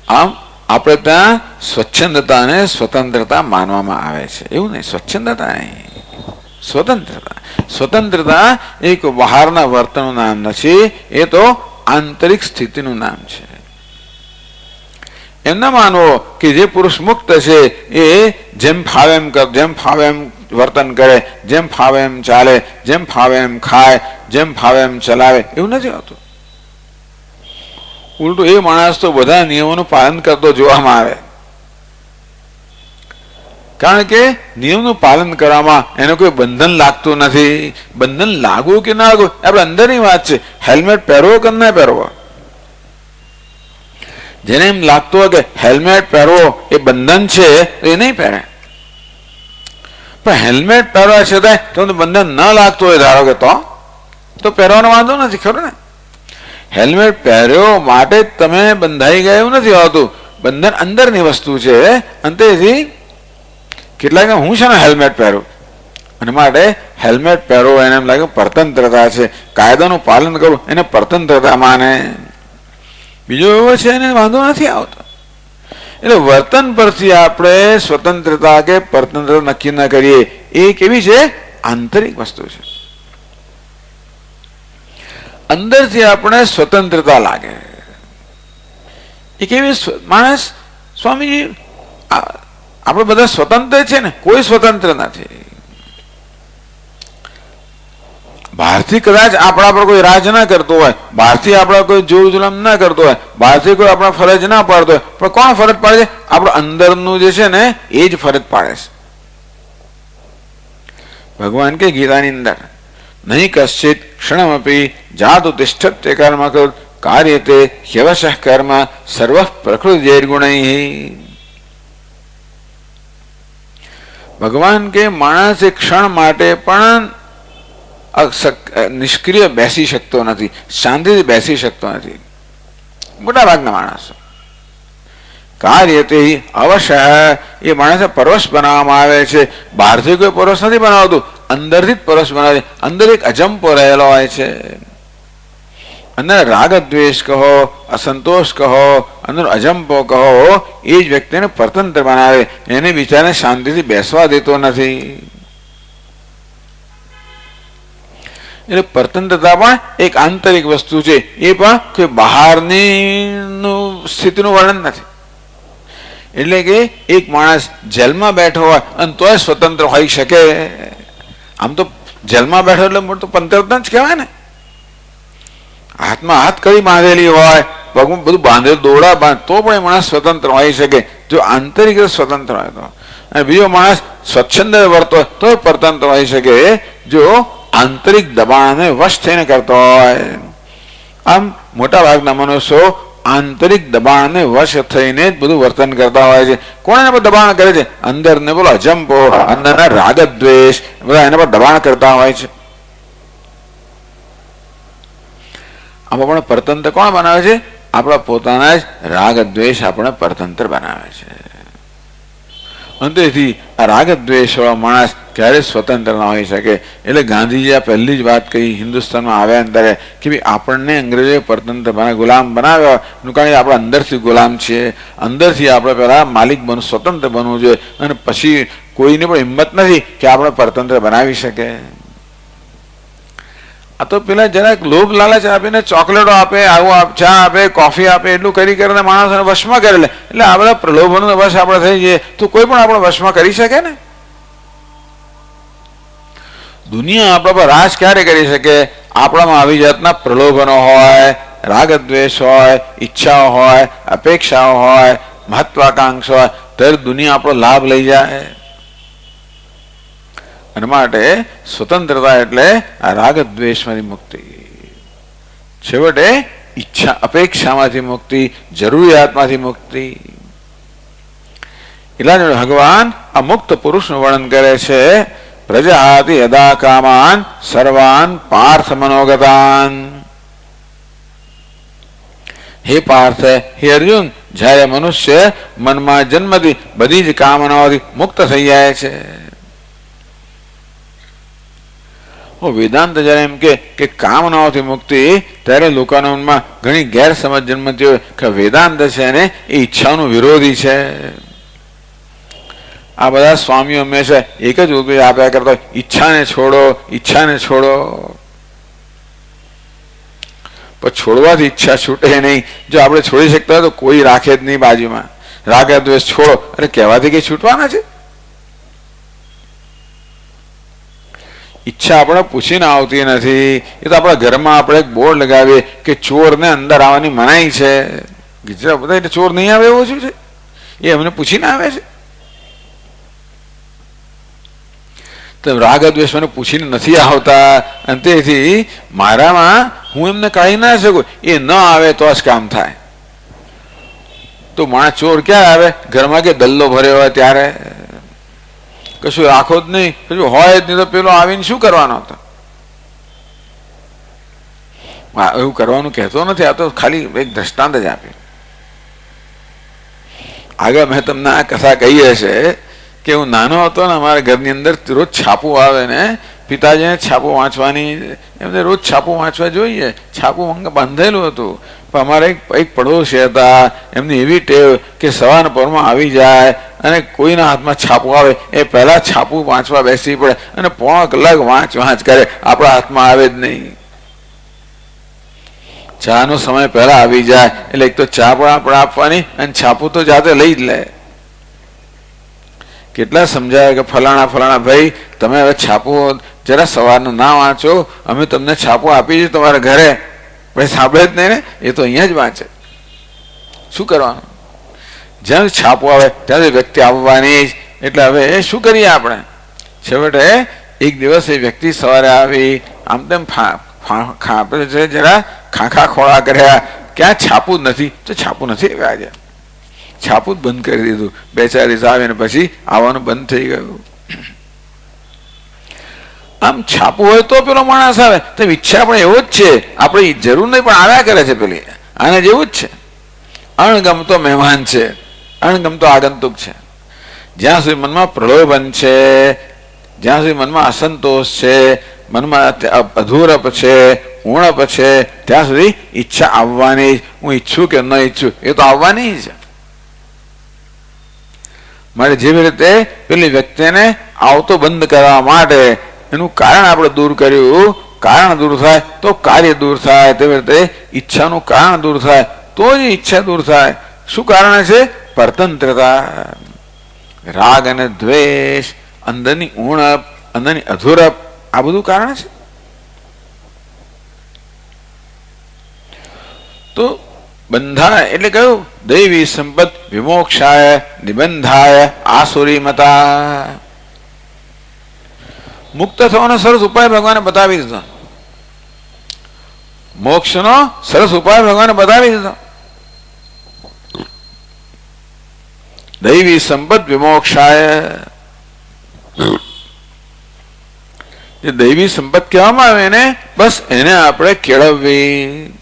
આમ આપણે ત્યાં સ્વચ્છંદતા અને સ્વતંત્રતા માનવામાં આવે છે. એવું નહીં, સ્વચ્છંદતા નહીં, સ્વતંત્રતા. સ્વતંત્રતા એક બહારના વર્તનનું નામ નથી, એ તો આંતરિક સ્થિતિનું નામ છે. એમ ના માનવો કે જે પુરુષ મુક્ત છે એ જેમ ફાવે એમ જેમ ફાવે એમ વર્તન કરે, જેમ ફાવે એમ ચાલે, જેમ ફાવે એમ ખાય, જેમ ફાવે એમ ચલાવે, એવું નથી હોતું. ઉલટું એ માણસ તો બધા નિયમોનું પાલન કરતો જોવામાં આવે. કારણ કે નિયમનું પાલન કરવામાં એને કોઈ બંધન લાગતું નથી. બંધન લાગવું કે ના લાગવું આપણે અંદરની વાત છે. હેલ્મેટ પહેરવો કે ના પહેરવો, જેને એમ લાગતું હોય કે હેલ્મેટ પહેરવો એ બંધન છે તો એ નહીં પહેરે. પણ હેલ્મેટ પહેરવા છતાંય તમને બંધન ન લાગતું હોય ધારો કે તો પહેરવાનો વાંધો નથી, ખરું ને? હેલ્મેટ પહેર્યો માટે તમે બંધાઈ ગયા એવું નથી હોતું. બંધન અંદરની વસ્તુ છે. અંતેથી કેટલાક હું છે ને હેલ્મેટ પહેરું, અને માટે હેલ્મેટ પહેરો એને એમ લાગે પરતંત્રતા છે, કાયદાનું પાલન કરવું એને પરતંત્રતા માને. બીજો એવો છે એને વાંધો નથી આવતો. એટલે વર્તન પરથી આપણે સ્વતંત્રતા કે પરતંત્રતા નક્કી ન કરીએ. એ કેવી છે? આંતરિક વસ્તુ છે. અંદરથી આપણે સ્વતંત્રતા લાગે. એ કેવી માણસ? સ્વામીજી આપણે બધા સ્વતંત્ર છે ને? કોઈ સ્વતંત્ર નથી. બહારથી કદાચ આપણા પર કોઈ રાજ ના કરતો હોય, બહારથી આપણા કોઈ જોર જુલમ ના કરતો હોય, બહારથી કોઈ આપણા ફરજ ના પાડતો હોય, પણ કોણ ફરજ પાડે છે? આપણું અંદરનું જે છે ને એ જ ફરજ પાડે છે. ભગવાન કે ગીતાની અંદર, નહીં કશ્ચિત ક્ષણમપી જાતુ તિષ્ઠત્ય કર્મ કૃત કાર્યતે હ્યવશઃ કર્મ સર્વ પ્રકૃતિર્ગુણૈ. ભગવાન કે માણસ એક ક્ષણ માટે પણ નિષ્ક્રિય બેસી શકતો નથી, શાંતિથી બેસી શકતો નથી. મોટા ભાગના માણસો કાર્યતે અવશ્ય એ માણસને પરવશ બનાવવામાં આવે છે. બહારથી કોઈ પરવશ નથી બનાવતું, અંદરથી જ પરવશ બનાવે છે. અંદર એક અજંપો રહેલો હોય છે. અંદર રાગ દ્વેષ કહો, અસંતોષ કહો, અંદર અજંપો કહો, એ જ વ્યક્તિને પરતંત્ર બનાવે. એને બિચારાને શાંતિથી બેસવા દેતો નથી. એટલે પરતંત્રતા પણ એક આંતરિક વસ્તુ છે. એ પણ કોઈ બહારની સ્થિતિનું વર્ણન નથી. એટલે કે એક માણસ જેલમાં બેઠો હોય અને તોય સ્વતંત્ર હોઈ શકે. આમ તો જેલમાં બેઠો એટલે મોટું પંતરતા જ કહેવાય ને. હાથમાં હાથ કઈ બાંધેલી હોય, પગમાં બધું બાંધેલું દોડા બાંધ, તો પણ એ માણસ સ્વતંત્ર હોઈ શકે જો આંતરિક સ્વતંત્ર હોય તો. અને બીજો માણસ સ્વચ્છંદ વર્તો હોય તો પરતંત્ર હોઈ શકે જો આંતરિક દબાણને વશ થઈને કરતો હોય. આમ મોટા ભાગના મનુષ્યો આંતરિક દબાણને વશ થઈને જ બધું વર્તન કરતા હોય છે. કોણ એના પર દબાણ કરે છે? અંદર ને બોલો અજંપો, અંદરના રાગ દ્વેષ, બધા એના પર દબાણ કરતા હોય છે. આમાં પણ પરતંત્ર કોણ બનાવે છે? આપણા પોતાના જ રાગ દ્વેષ આપણે પરતંત્ર બનાવે છે. અંતેથી આ રાગ દ્વેષ વાળો માણસ ક્યારેય સ્વતંત્ર ના હોઈ શકે. એટલે ગાંધીજી આ પહેલી જ વાત કહી હિન્દુસ્તાનમાં આવ્યા ત્યારે કે ભાઈ આપણને અંગ્રેજોએ પરતંત્ર ગુલામ બનાવ્યા, એનું કારણ આપણે અંદરથી ગુલામ છીએ. અંદરથી આપણે પહેલા માલિક બનવું, સ્વતંત્ર બનવું જોઈએ, અને પછી કોઈની પણ હિંમત નથી કે આપણે પરતંત્ર બનાવી શકે. આ તો પેલા જરાક લોભ લાલચ આપીને ચોકલેટો આપે, આવું ચા આપે, કોફી આપે, એટલું કરી કરીને માણસોને વશમાં કરી લે. એટલે આ બધા પ્રલોભનનો વશ આપણે થઈ જઈએ તો કોઈ પણ આપણે વશમાં કરી શકે ને. દુનિયા આપણા પર રાજ ક્યારે કરી શકે? આપણામાં આવી જાતના પ્રલોભનો હોય, રાગ દ્વેષ હોય, ઈચ્છાઓ હોય, અપેક્ષાઓ હોય, મહત્વાકાંક્ષા હોય, ત્યારે દુનિયા આપણો લાભ લઈ જાય. અને માટે સ્વતંત્રતા એટલે આ રાગ દ્વેષમાંથી મુક્તિ, છેવટે ઈચ્છા અપેક્ષામાંથી મુક્તિ, જરૂરિયાતમાંથી મુક્તિ. એટલા જ ભગવાન આ મુક્ત પુરુષનું વર્ણન કરે છે. પ્રજાતિ યદા કામાન સર્વાન પાર્થ મનોગતાન. હે પાર્થ, હે અર્જુન, જ્યારે મનુષ્ય મનમાં જન્મથી બધી જ કામનાઓથી મુક્ત થઈ જાય છે. વેદાંત જયારે એમ કે કામનાઓથી મુક્તિ, ત્યારે લોકોના મનમાં ઘણી ગેરસમજ જન્મતી હોય કે વેદાંત છે ને એ ઈચ્છાનું વિરોધી છે. આ બધા સ્વામીઓ હંમેશા એક જ ઉપદેશ આપ્યા કરતા, ઈચ્છાને છોડો, ઈચ્છાને છોડો. પણ છોડવાથી ઈચ્છા છૂટે નહીં. જો આપણે છોડી શકતા હોય તો કોઈ રાખે જ નહીં બાજુમાં. રાગ દ્વેષ છોડો, અરે કહેવાથી કઈ છૂટવાના છે? ઈચ્છા આપણે પૂછીને આવતી નથી. એ તો આપણા ઘરમાં આપણે એક બોર્ડ લગાવીએ કે ચોરને અંદર આવવાની મનાઈ છે. ગુજરાત બધા એટલે ચોર નહીં આવે એવું શું છે? એ અમને પૂછીને આવે છે. તો રાગ દ્વેષ મને પૂછીને નથી આવતા, અને તેથી મારામાં હું એમને કાઢી ના શકું. એ ન આવે તો જ કામ થાય. તો માણસ ચોર ક્યાં આવે? ઘરમાં કે દલ્લો ભર્યો હોય ત્યારે. કશું રાખો જ નહીં, કશું હોય જ નહીં તો પેલો આવીને શું કરવાનો હતો? એવું કરવાનું કહેતો નથી, આ તો ખાલી એક દ્રષ્ટાંત જ આપ્યું. આગળ મેં તમને આ કથા કહી હશે કે હું નાનો હતો ને, અમારા ઘરની અંદર રોજ છાપું આવે ને, પિતાજીને છાપું વાંચવાની, એમને રોજ છાપું વાંચવા જોઈએ. છાપું બાંધેલું હતું. પણ અમારે એક પડોશી હતા, એમની એવી ટેવ કે સવારના પરમાં આવી જાય અને કોઈના હાથમાં છાપું આવે એ પહેલા છાપું વાંચવા બેસી પડે અને પોણો કલાક વાંચ કરે. આપણા હાથમાં આવે જ નહીં. ચાનો સમય પહેલા આવી જાય એટલે એક તો ચા પણ આપણે આપવાની અને છાપું તો જાતે લઈ જ લે. કેટલા સમજાય કે ફલાણા ફલાણા ભાઈ, તમે હવે છાપું જરા સવારના ના વાંચો, અમે તમને છાપું આપી છે તમારા ઘરે. ભાઈ સાંભળે જ નહીં ને, એ તો અહીંયા જ વાંચે. શું કરવાનું? જ્યાં છાપું આવે ત્યાં વ્યક્તિ આવવાની જ. એટલે હવે એ શું કરીએ આપણે? છેવટે એક દિવસ એ વ્યક્તિ સવારે આવી, આમ તેમ જરા ખાખા ખોળા કર્યા, ક્યાં છાપું જ નથી. તો છાપું નથી આજે, છાપું જ બંધ કરી દીધું. બે ચાર દિવસ આવે ને પછી આવવાનું બંધ થઈ ગયું. આમ છાપું હોય તો પેલો માણસ આવે. તો ઈચ્છા પણ એવો જ છે, આપણે જરૂર નહીં પણ આવ્યા કરે છે. પેલી આને જેવું જ છે. અણગમતો મહેમાન છે, અણગમતો આગંતુક છે. જ્યાં સુધી મનમાં પ્રલોભન છે, જ્યાં સુધી મનમાં અસંતોષ છે, મનમાં અધૂરપ છે, ઉણપ છે, ત્યાં સુધી ઈચ્છા આવવાની. હું ઈચ્છું કે ન ઈચ્છું, એ તો આવવાની જ. મારે જેવી રીતે પેલી વ્યક્તિને આવતો બંધ કરવા માટે એનું કારણ આપણે દૂર કર્યું, કારણ દૂર થાય તો કાર્ય દૂર થાય. તેવી રીતે ઈચ્છાનું કારણ દૂર થાય તો જ ઈચ્છા દૂર થાય. શું કારણ છે? પરતંત્રતા. રાગ અને દ્વેષ, અંદરની ઉણપ, અંદરની અધૂરપ, આ બધું કારણ છે. તો બંધાય એટલે કયું? દૈવી સંપત વિમોક્ષાય નિબંધાય આસુરી મતા. મુક્ત થવાનો સરસ ઉપાય ભગવાને બતાવી દીધો. મોક્ષનો સરસ ઉપાય ભગવાને બતાવી દીધો. દૈવી સંપત વિમોક્ષાય. જે દૈવી સંપત કહેવામાં આવે ને, બસ એને આપણે કેળવવી,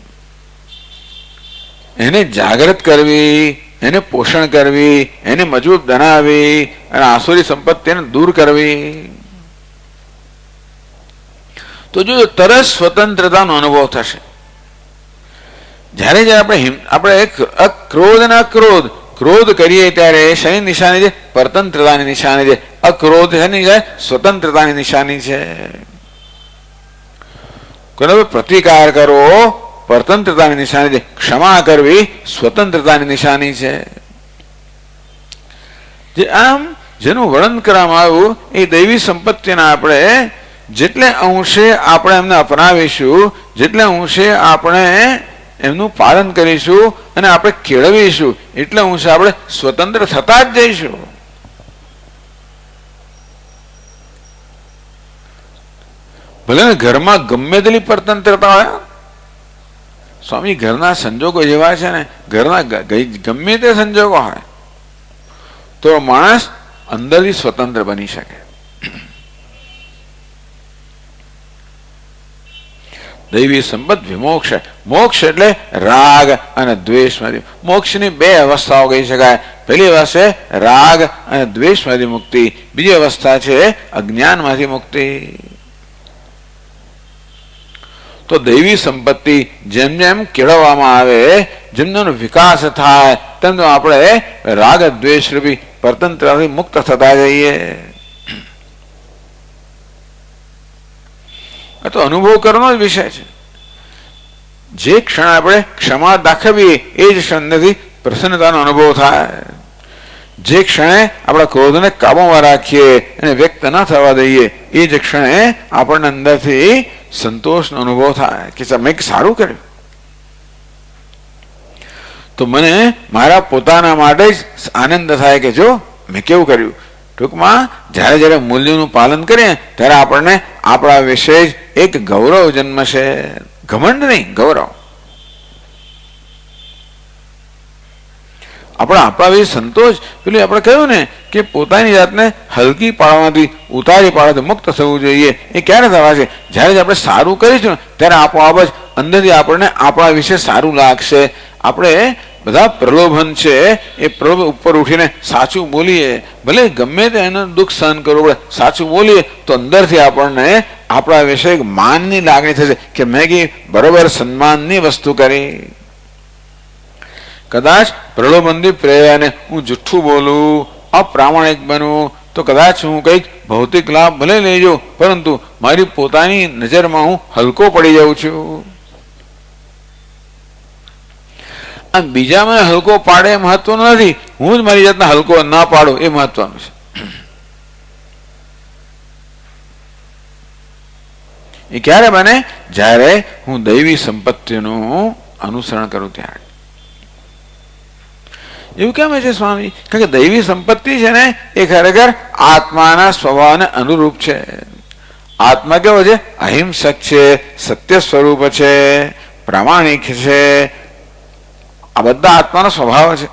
એને જાગૃત કરવી, એને પોષણ કરવી, એને મજબૂત બનાવવી અને આસુરી સંપત્તિને દૂર કરવી. તો જો તરત સ્વતંત્રતાનો અનુભવ થશે. જ્યારે આપણે ક્રોધ અને અક્રોધ, ક્રોધ કરીએ ત્યારે શેની નિશાની છે? પરતંત્રતાની નિશાની છે. અક્રોધ શેની છે? સ્વતંત્રતાની નિશાની છે. પ્રતિકાર કરો પરતંત્રતાની નિશાની છે. ક્ષમા કરવી સ્વતંત્રતાની નિશાની છે. જે આમ જેનું વર્ણન કરવામાં આવ્યું એ દૈવી સંપત્તિના આપણે જેટલે અંશે આપણે એમને અપનાવીશું, જેટલે અંશે આપણે એમનું પાલન કરીશું અને આપણે કેળવીશું, એટલે અંશે આપણે સ્વતંત્ર થતા જ જઈશું. ભલે ને ઘરમાં ગમે તેટલી પરતંત્રતા હોય, સ્વામી ઘરના સંજોગો જેવા છે ને, ઘરના ગમે તે સંજોગો હોય તો માણસ અંદરથી સ્વતંત્ર બની શકે. દૈવી સંપત વિમોક્ષ. મોક્ષ એટલે રાગ અને દ્વેષમાંથી. મોક્ષની બે અવસ્થાઓ કહી શકાય. પહેલી અવસ્થા છે રાગ અને દ્વેષમાંથી મુક્તિ, બીજી અવસ્થા છે અજ્ઞાનમાંથી મુક્તિ. તો દૈવી સંપત્તિ જેમ જેમ કેળવવામાં આવે, જેમ જેમ વિકાસ થાય, તેમ તેમ આપણે રાગ દ્વેષ રૂપી પરતંત્રથી મુક્ત થતા જઈએ. આ તો અનુભવ કરવાનો જ વિષય છે. જે ક્ષણ આપણે ક્ષમા દાખવીએ એ જ ક્ષણથી પ્રસન્નતાનો અનુભવ થાય. જે ક્ષણે આપણા ક્રોધને કાબુમાં રાખીએ અને વ્યક્ત ન થવા દઈએ એ જ ક્ષણે આપણને અંદરથી સંતોષનો અનુભવ થાય કે મેં સારું કર્યું. તો મને મારા પોતાના માટે જ આનંદ થાય કે જો મેં કેવું કર્યું. ટૂંકમાં જ્યારે જ્યારે મૂલ્યોનું પાલન કરીએ ત્યારે આપણને આપણા વિશે જ એક ગૌરવ જન્મશે. ઘમંડ નહીં, ગૌરવ. આપણા વિશે સંતોષ. પેલું આપણે કહ્યું ને કે પોતાની જાતને હલકી પાડવાથી, ઉતારી પાડવાથી મુક્ત થવું જોઈએ. એ ક્યારે થવા છે? જ્યારે આપણે સારું કરીશું ત્યારે આપોઆપ જ અંદરથી આપણને આપણા વિશે સારું લાગશે. આપણે બધા પ્રલોભન છે એ પ્રલોભન ઉપર ઉઠીને સાચું બોલીએ, ભલે ગમે તે એનું દુઃખ સહન કરવું પડે, સાચું બોલીએ તો અંદરથી આપણને આપણા વિશે એક માનની લાગણી થશે કે મેં કે બરોબર સન્માનની વસ્તુ કરી. કદાચ પ્રલોભનથી પ્રેરાને હું જુઠ્ઠું બોલું, અપ્રામાણિક બનું તો કદાચ હું કંઈક ભૌતિક લાભ ભલે લઈ જાઉં, પરંતુ મારી પોતાની નજરમાં હું હલકો પડી જાઉં છું. આ બીજામાં હલકો પાડે એ મહત્વનું નથી, હું જ મારી જાતને હલકો ના પાડું એ મહત્વનું છે. એ ક્યારે બને? જ્યારે હું દૈવી સંપત્તિનું અનુસરણ કરું ત્યારે. એવું કેમ છે સ્વામી? કારણ કે દૈવી સંપત્તિ છે ને એ ખરેખર આત્માના સ્વભાવને અનુરૂપ છે. આત્મા કેવો છે? અહિંસક છે, સત્ય સ્વરૂપ છે, પ્રામાણિક છે. આ બધા આત્માનો સ્વભાવ છે.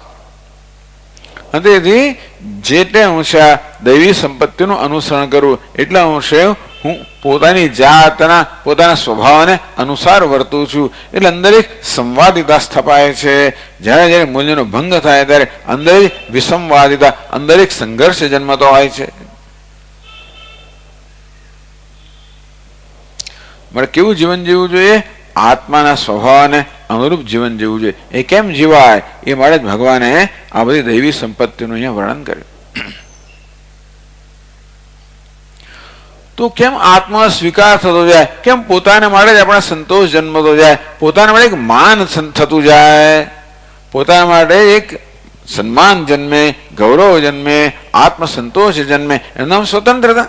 અને તેથી જેટલે અંશે દૈવી સંપત્તિનું અનુસરણ કરવું એટલા અંશે હું પોતાની જાતના પોતાના સ્વભાવને અનુસાર વર્તું છું. એટલે અંદર એક સંવાદિતા સ્થપાય છે. જ્યારે જ્યારે મૂલ્યનો ભંગ થાય ત્યારે અંદર વિસંવાદિતા, અંદર એક સંઘર્ષ જન્મતો હોય છે. મારે કેવું જીવન જીવવું જોઈએ? આત્માના સ્વભાવને અનુરૂપ જીવન જીવવું જોઈએ. એ કેમ જીવાય એ માટે ભગવાને આ બધી દૈવી સંપત્તિનું અહીંયા વર્ણન કર્યું. તો કેમ આત્મા સ્વીકાર થતો જાય? કેમ પોતાના માટે જ આપણા સંતોષ જન્મતો જાય? પોતાના માટે એક માન થતું જાય, પોતાના માટે એક સન્માન જન્મે, ગૌરવ જન્મે, આત્મસંતોષ જન્મે. એનું નામ સ્વતંત્રતા.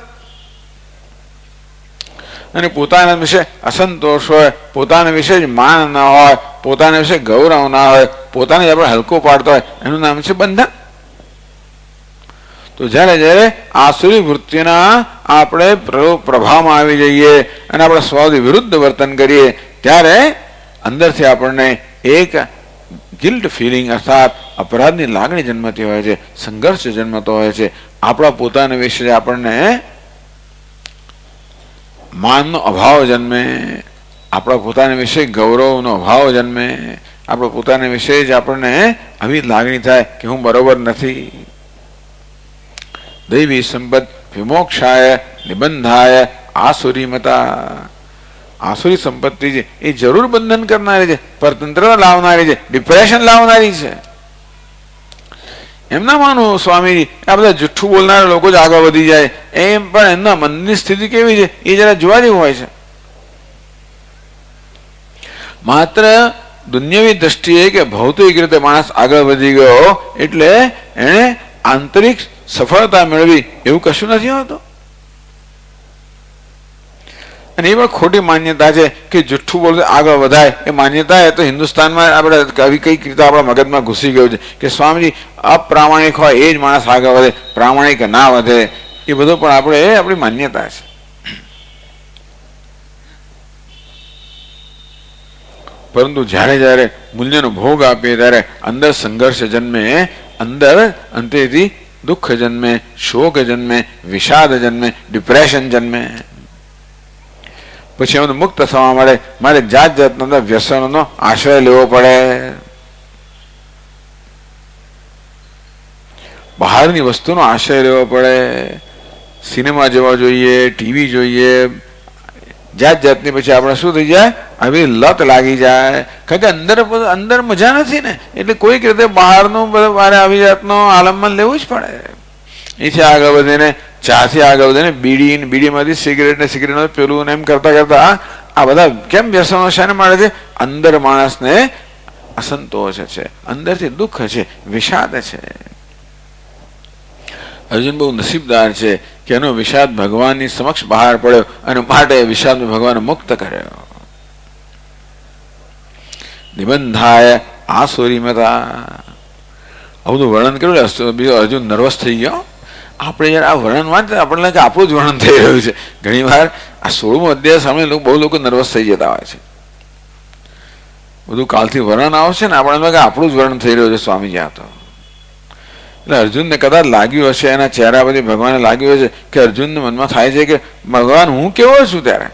અને પોતાના વિશે અસંતોષ હોય, પોતાના વિશે જ માન ના હોય, પોતાના વિશે ગૌરવ ના હોય, પોતાને જ આપણે હલકો પાડતો હોય, એનું નામ છે બંધન. તો જ્યારે જ્યારે આસુરી વૃત્તિના આપણે પ્રભાવમાં આવી જઈએ અને આપણે સ્વભાવથી વિરુદ્ધ વર્તન કરીએ ત્યારે અંદરથી આપણને એક ગિલ્ટ ફિલિંગ અર્થાત અપરાધની લાગણી જન્મતી હોય છે, સંઘર્ષ જન્મતો હોય છે. આપણા પોતાના વિશે આપણને માનનો અભાવ જન્મે, આપણા પોતાના વિશે ગૌરવનો અભાવ જન્મે, આપણા પોતાના વિશે જ આપણને આવી લાગણી થાય કે હું બરોબર નથી. દૈવી સંપદ વિમોક્ષાય નિબંધાય આસુરીમતા. આસુરી સંપત્તિ છે એ જરૂર બંધન કરનારી છે, પરતંત્રતા લાવનારી છે, ડિપ્રેશન લાવનારી છે. એમ ના માનું સ્વામી આ બધા જુઠ્ઠું બોલનારા લોકો જ આગળ વધી જાય, એમ પણ એમના મનની સ્થિતિ કેવી છે એ જરા જોવા જેવું હોય છે. માત્ર દુન્યવી દ્રષ્ટિએ કે ભૌતિક રીતે માણસ આગળ વધી ગયો એટલે એને આંતરિક સફળતા મેળવી એવું કશું નથી હોતું. અને એ પણ ખોટી માન્યતા છે કે જુઠ્ઠું બોલતું આગળ વધાય. એ માન્યતા એ તો હિન્દુસ્તાનમાં આપણે કઈ રીતે આપણા મગજમાં ઘૂસી ગયું છે કે સ્વામીજી અપ્રામાણિક હોય એ જ માણસ આગળ વધે, પ્રામાણિક ના વધે. એ બધું પણ આપણી માન્યતા છે. પરંતુ જ્યારે જ્યારે મૂલ્યનો ભોગ આપીએ ત્યારે અંદર સંઘર્ષ જન્મે, અંદર અંતેથી દુઃખ જન્મે, શોક જન્મે, વિષાદ જન્મે, ડિપ્રેશન જન્મે. પછી એમને મુક્ત થવા મળે મારે જાત જાતના વ્યસનોનો આશ્રય લેવો પડે. બહારની વસ્તુનો આશ્રય લેવો પડે. સિનેમા જોવા જોઈએ, ટીવી જોઈએ, જાત જાતની પછી આપણે શું થઈ જાય, આવી લત લાગી જાય. કારણ કે અંદર મજા નથી ને, એટલે કોઈક રીતે બહારનું મારે આવી જાતનો આલંબન લેવું જ પડે. એથી આગળ વધીને ચાથી આગળ વધીને બીડીમાંથી સિગરેટ પેલું ને એમ કરતા કરતા આ બધા કેમ વ્યસનો શાને મળે છે? અંદર માણસને અસંતોષ છે, અંદરથી દુઃખ છે, વિષાદ છે. અર્જુન બહુ નસીબદાર છે કે એનો વિષાદ ભગવાનની સમક્ષ બહાર પડ્યો અને માટે વિષાદ ભગવાન મુક્ત કર્યો. નિબંધાય આસુરીમતા. આવું બધું વર્ણન કર્યું. બીજો અર્જુન નર્વસ થઈ ગયો. આપણે યાર આ વર્ણન વાંચતા આપણને કે આપણું જ વર્ણન થઈ રહ્યું છે. ઘણી વાર આ 16મો અધ્યાય સામે બહુ લોકો નર્વસ થઈ જતા હોય છે. બધું કાલથી વર્ણન આવશે ને આપણને કે આપણું જ વર્ણન થઈ રહ્યું છે સ્વામીજી આ તો. એટલે અર્જુનને કદાચ લાગ્યું હશે, એના ચહેરા પરથી ભગવાનને લાગ્યું હશે કે અર્જુનના મનમાં થાય છે કે ભગવાન હું કેવો છું ત્યારે.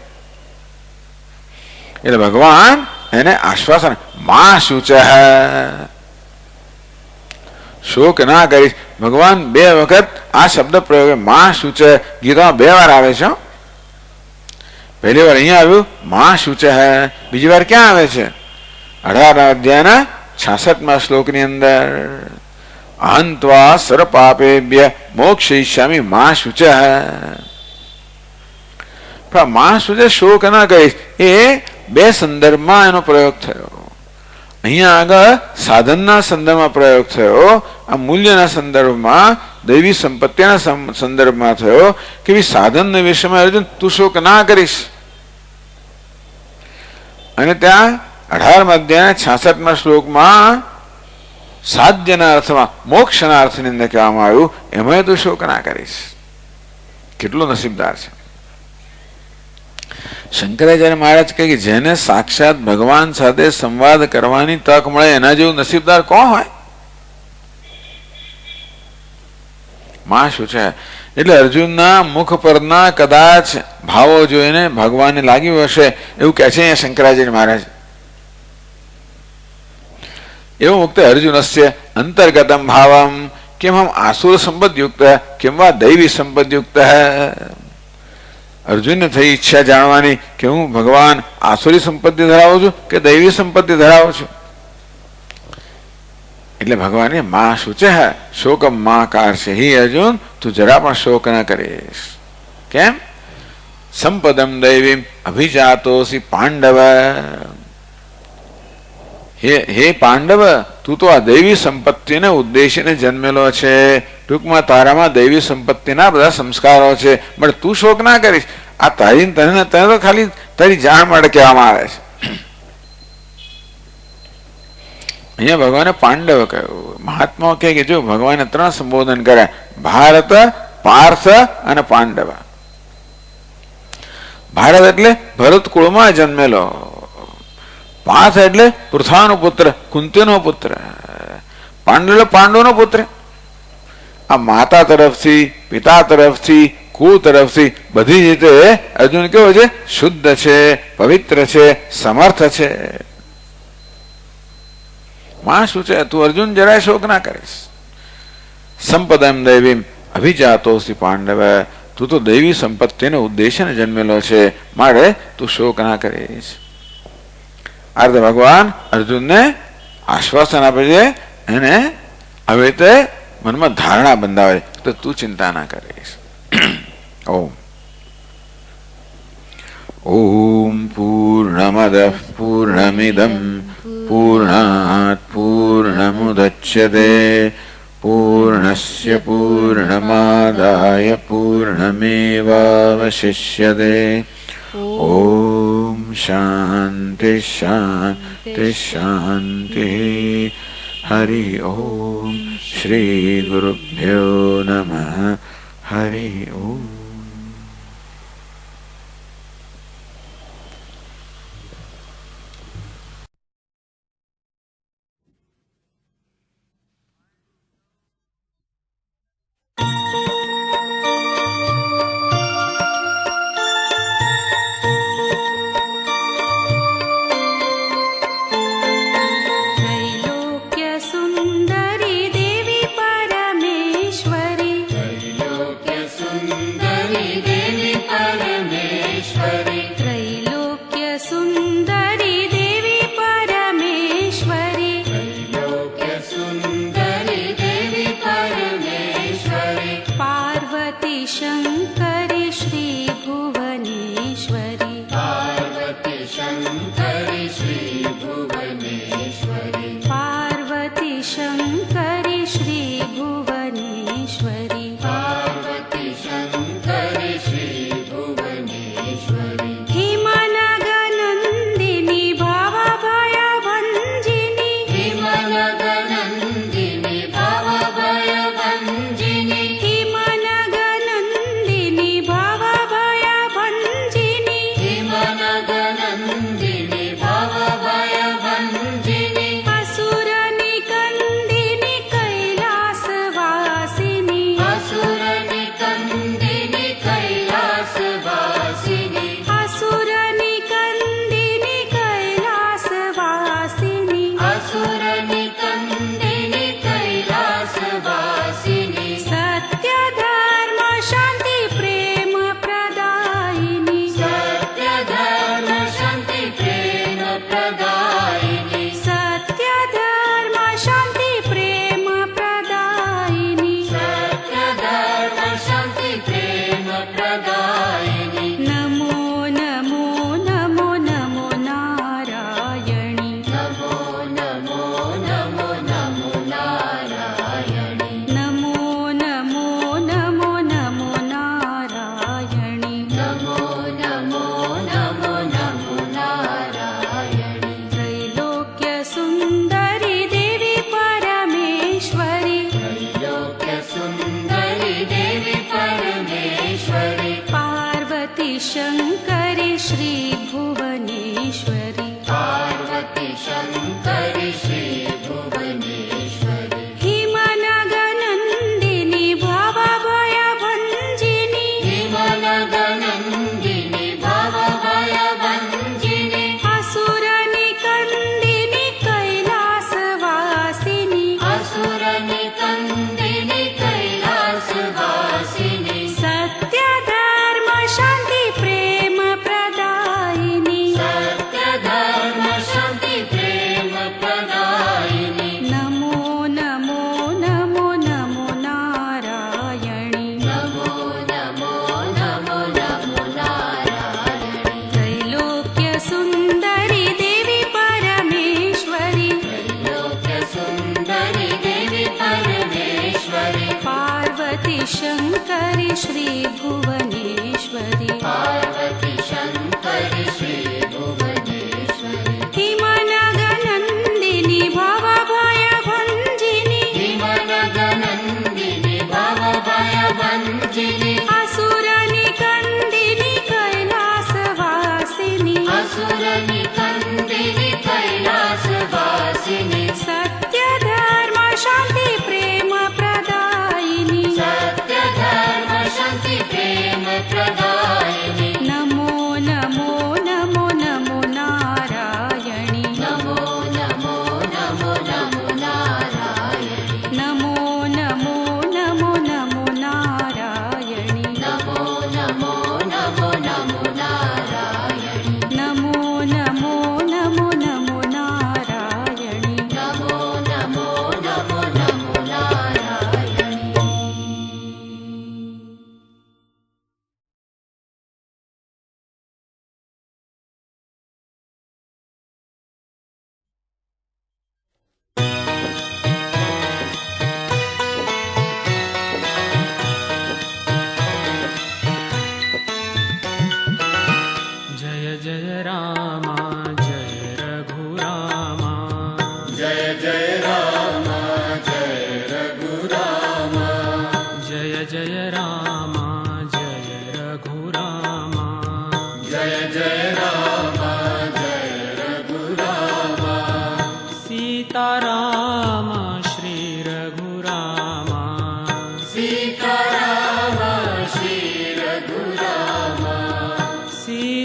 એટલે ભગવાન એને આશ્વાસન માં શુચ, શોક ના કરીશ. ભગવાન 2 વખત આ શબ્દ પ્રયોગ માં શુચ ગીતામાં 2 વાર આવે છે. પહેલી વાર અહીંયા આવ્યું માં શુચ, બીજી વાર ક્યાં આવે છે? 18 અધ્યાયના 66મા શ્લોકની અંદર અહંત્વા સર્વપાપેભ્ય મોક્ષયિષ્યામિ માં શુચ. માં શુચ શોક ના કરીશ એ 2 સંદર્ભમાં એનો પ્રયોગ થયો. અહીંયા આગળ સાધનના સંદર્ભમાં પ્રયોગ થયો, આ મૂલ્યના સંદર્ભમાં, દૈવી સંપત્તિના સંદર્ભમાં થયો કે સાધનના વિષયમાં અર્જુન તું શોક ના કરીશ. અને ત્યાં 18મા અધ્યાયના 66મા શ્લોકમાં સાધ્યના અર્થમાં, મોક્ષના અર્થની અંદર કહેવામાં આવ્યું એમાં તું શોક ના કરીશ. કેટલો નસીબદાર છે. શંકરાચાર્ય મહારાજ કહે કે જેને સાક્ષાત ભગવાન સાથે સંવાદ કરવાની તક મળે એના જેવું નસીબદાર કોણ હોય? માં શું છે? એટલે અર્જુનના મુખ પરના કદાચ ભાવો જોઈને ભગવાનને લાગ્યું હશે એવું કહે છે અહીંયા શંકરાચાર્ય મહારાજ. એવं મુક્ત અર્જુનસ્ય અંતર્ગતમ ભાવમ किम हम आसुर संपद युक्त है किम वा दैवी संपद युक्त है। अर्जुन ने थई इच्छा जाणवानी कि हूँ भगवान आसुरी संपत्ति धरावुं छुं के दैवी संपत्ति धरावुं छुं। એટલે ભગવાને માં સૂચે હે શોકમ માં કારશે હી અર્જુન તું જરા પણ શોક ન કરીશ. કેમ? સંપદમ દૈવીમ અભિજાતોસી પાંડવ. હે પાંડવ તું તો આ દૈવી સંપત્તિને ઉદ્દેશીને જન્મેલો છે. ટૂંકમાં તારામાં દૈવી સંપત્તિના બધા સંસ્કારો છે, પણ તું શોક ના કરીશ. આ તારી તને તો ખાલી તારી જાણ માટે કહેવામાં આવે છે. અહીંયા ભગવાને પાંડવ કહ્યું. મહાત્માઓ કહે કે જો ભગવાને 3 સંબોધન કર્યા, ભારત, પાર્થ અને પાંડવ. ભારત એટલે ભરત કુળમાં જન્મેલો, પાર્થ એટલે પૃથાનો પુત્ર, કુંતીનો પુત્ર, પાંડવ એટલે પાંડવનો પુત્ર. આ માતા તરફથી, પિતા તરફથી, કુળ તરફથી બધી રીતે અર્જુન કેવો છે? શુદ્ધ છે, પવિત્ર છે, સમર્થ છે. માં શું છે? તું અર્જુન જરાય શોક ના કરીશ. સંપદમ દૈવીમ અભિજાતોસી પાંડવ. તું તો દૈવી સંપત્તિને ઉદ્દેશને જન્મેલો છે, મારે તું શોક ના કરીશ. આ રીતે ભગવાન અર્જુનને આશ્વાસન આપે છે. એને હવે તે મનમાં ધારણા બંધાવે તો તું ચિંતા ના કરીશ. ઓમ ઓમ પૂર્ણમદ પૂર્ણમિદમ પૂર્ણાત પૂર્ણમુદચ્યતે પૂર્ણસ્ય પૂર્ણમાદાય પૂર્ણમેવાવશિષ્યતે. ઓમ શાંતિ શાંતિ શાંતિ. હરિ ઓમ. શ્રી ગુરુભ્યો નમઃ. હરિ ઓમ. शांति प्रेम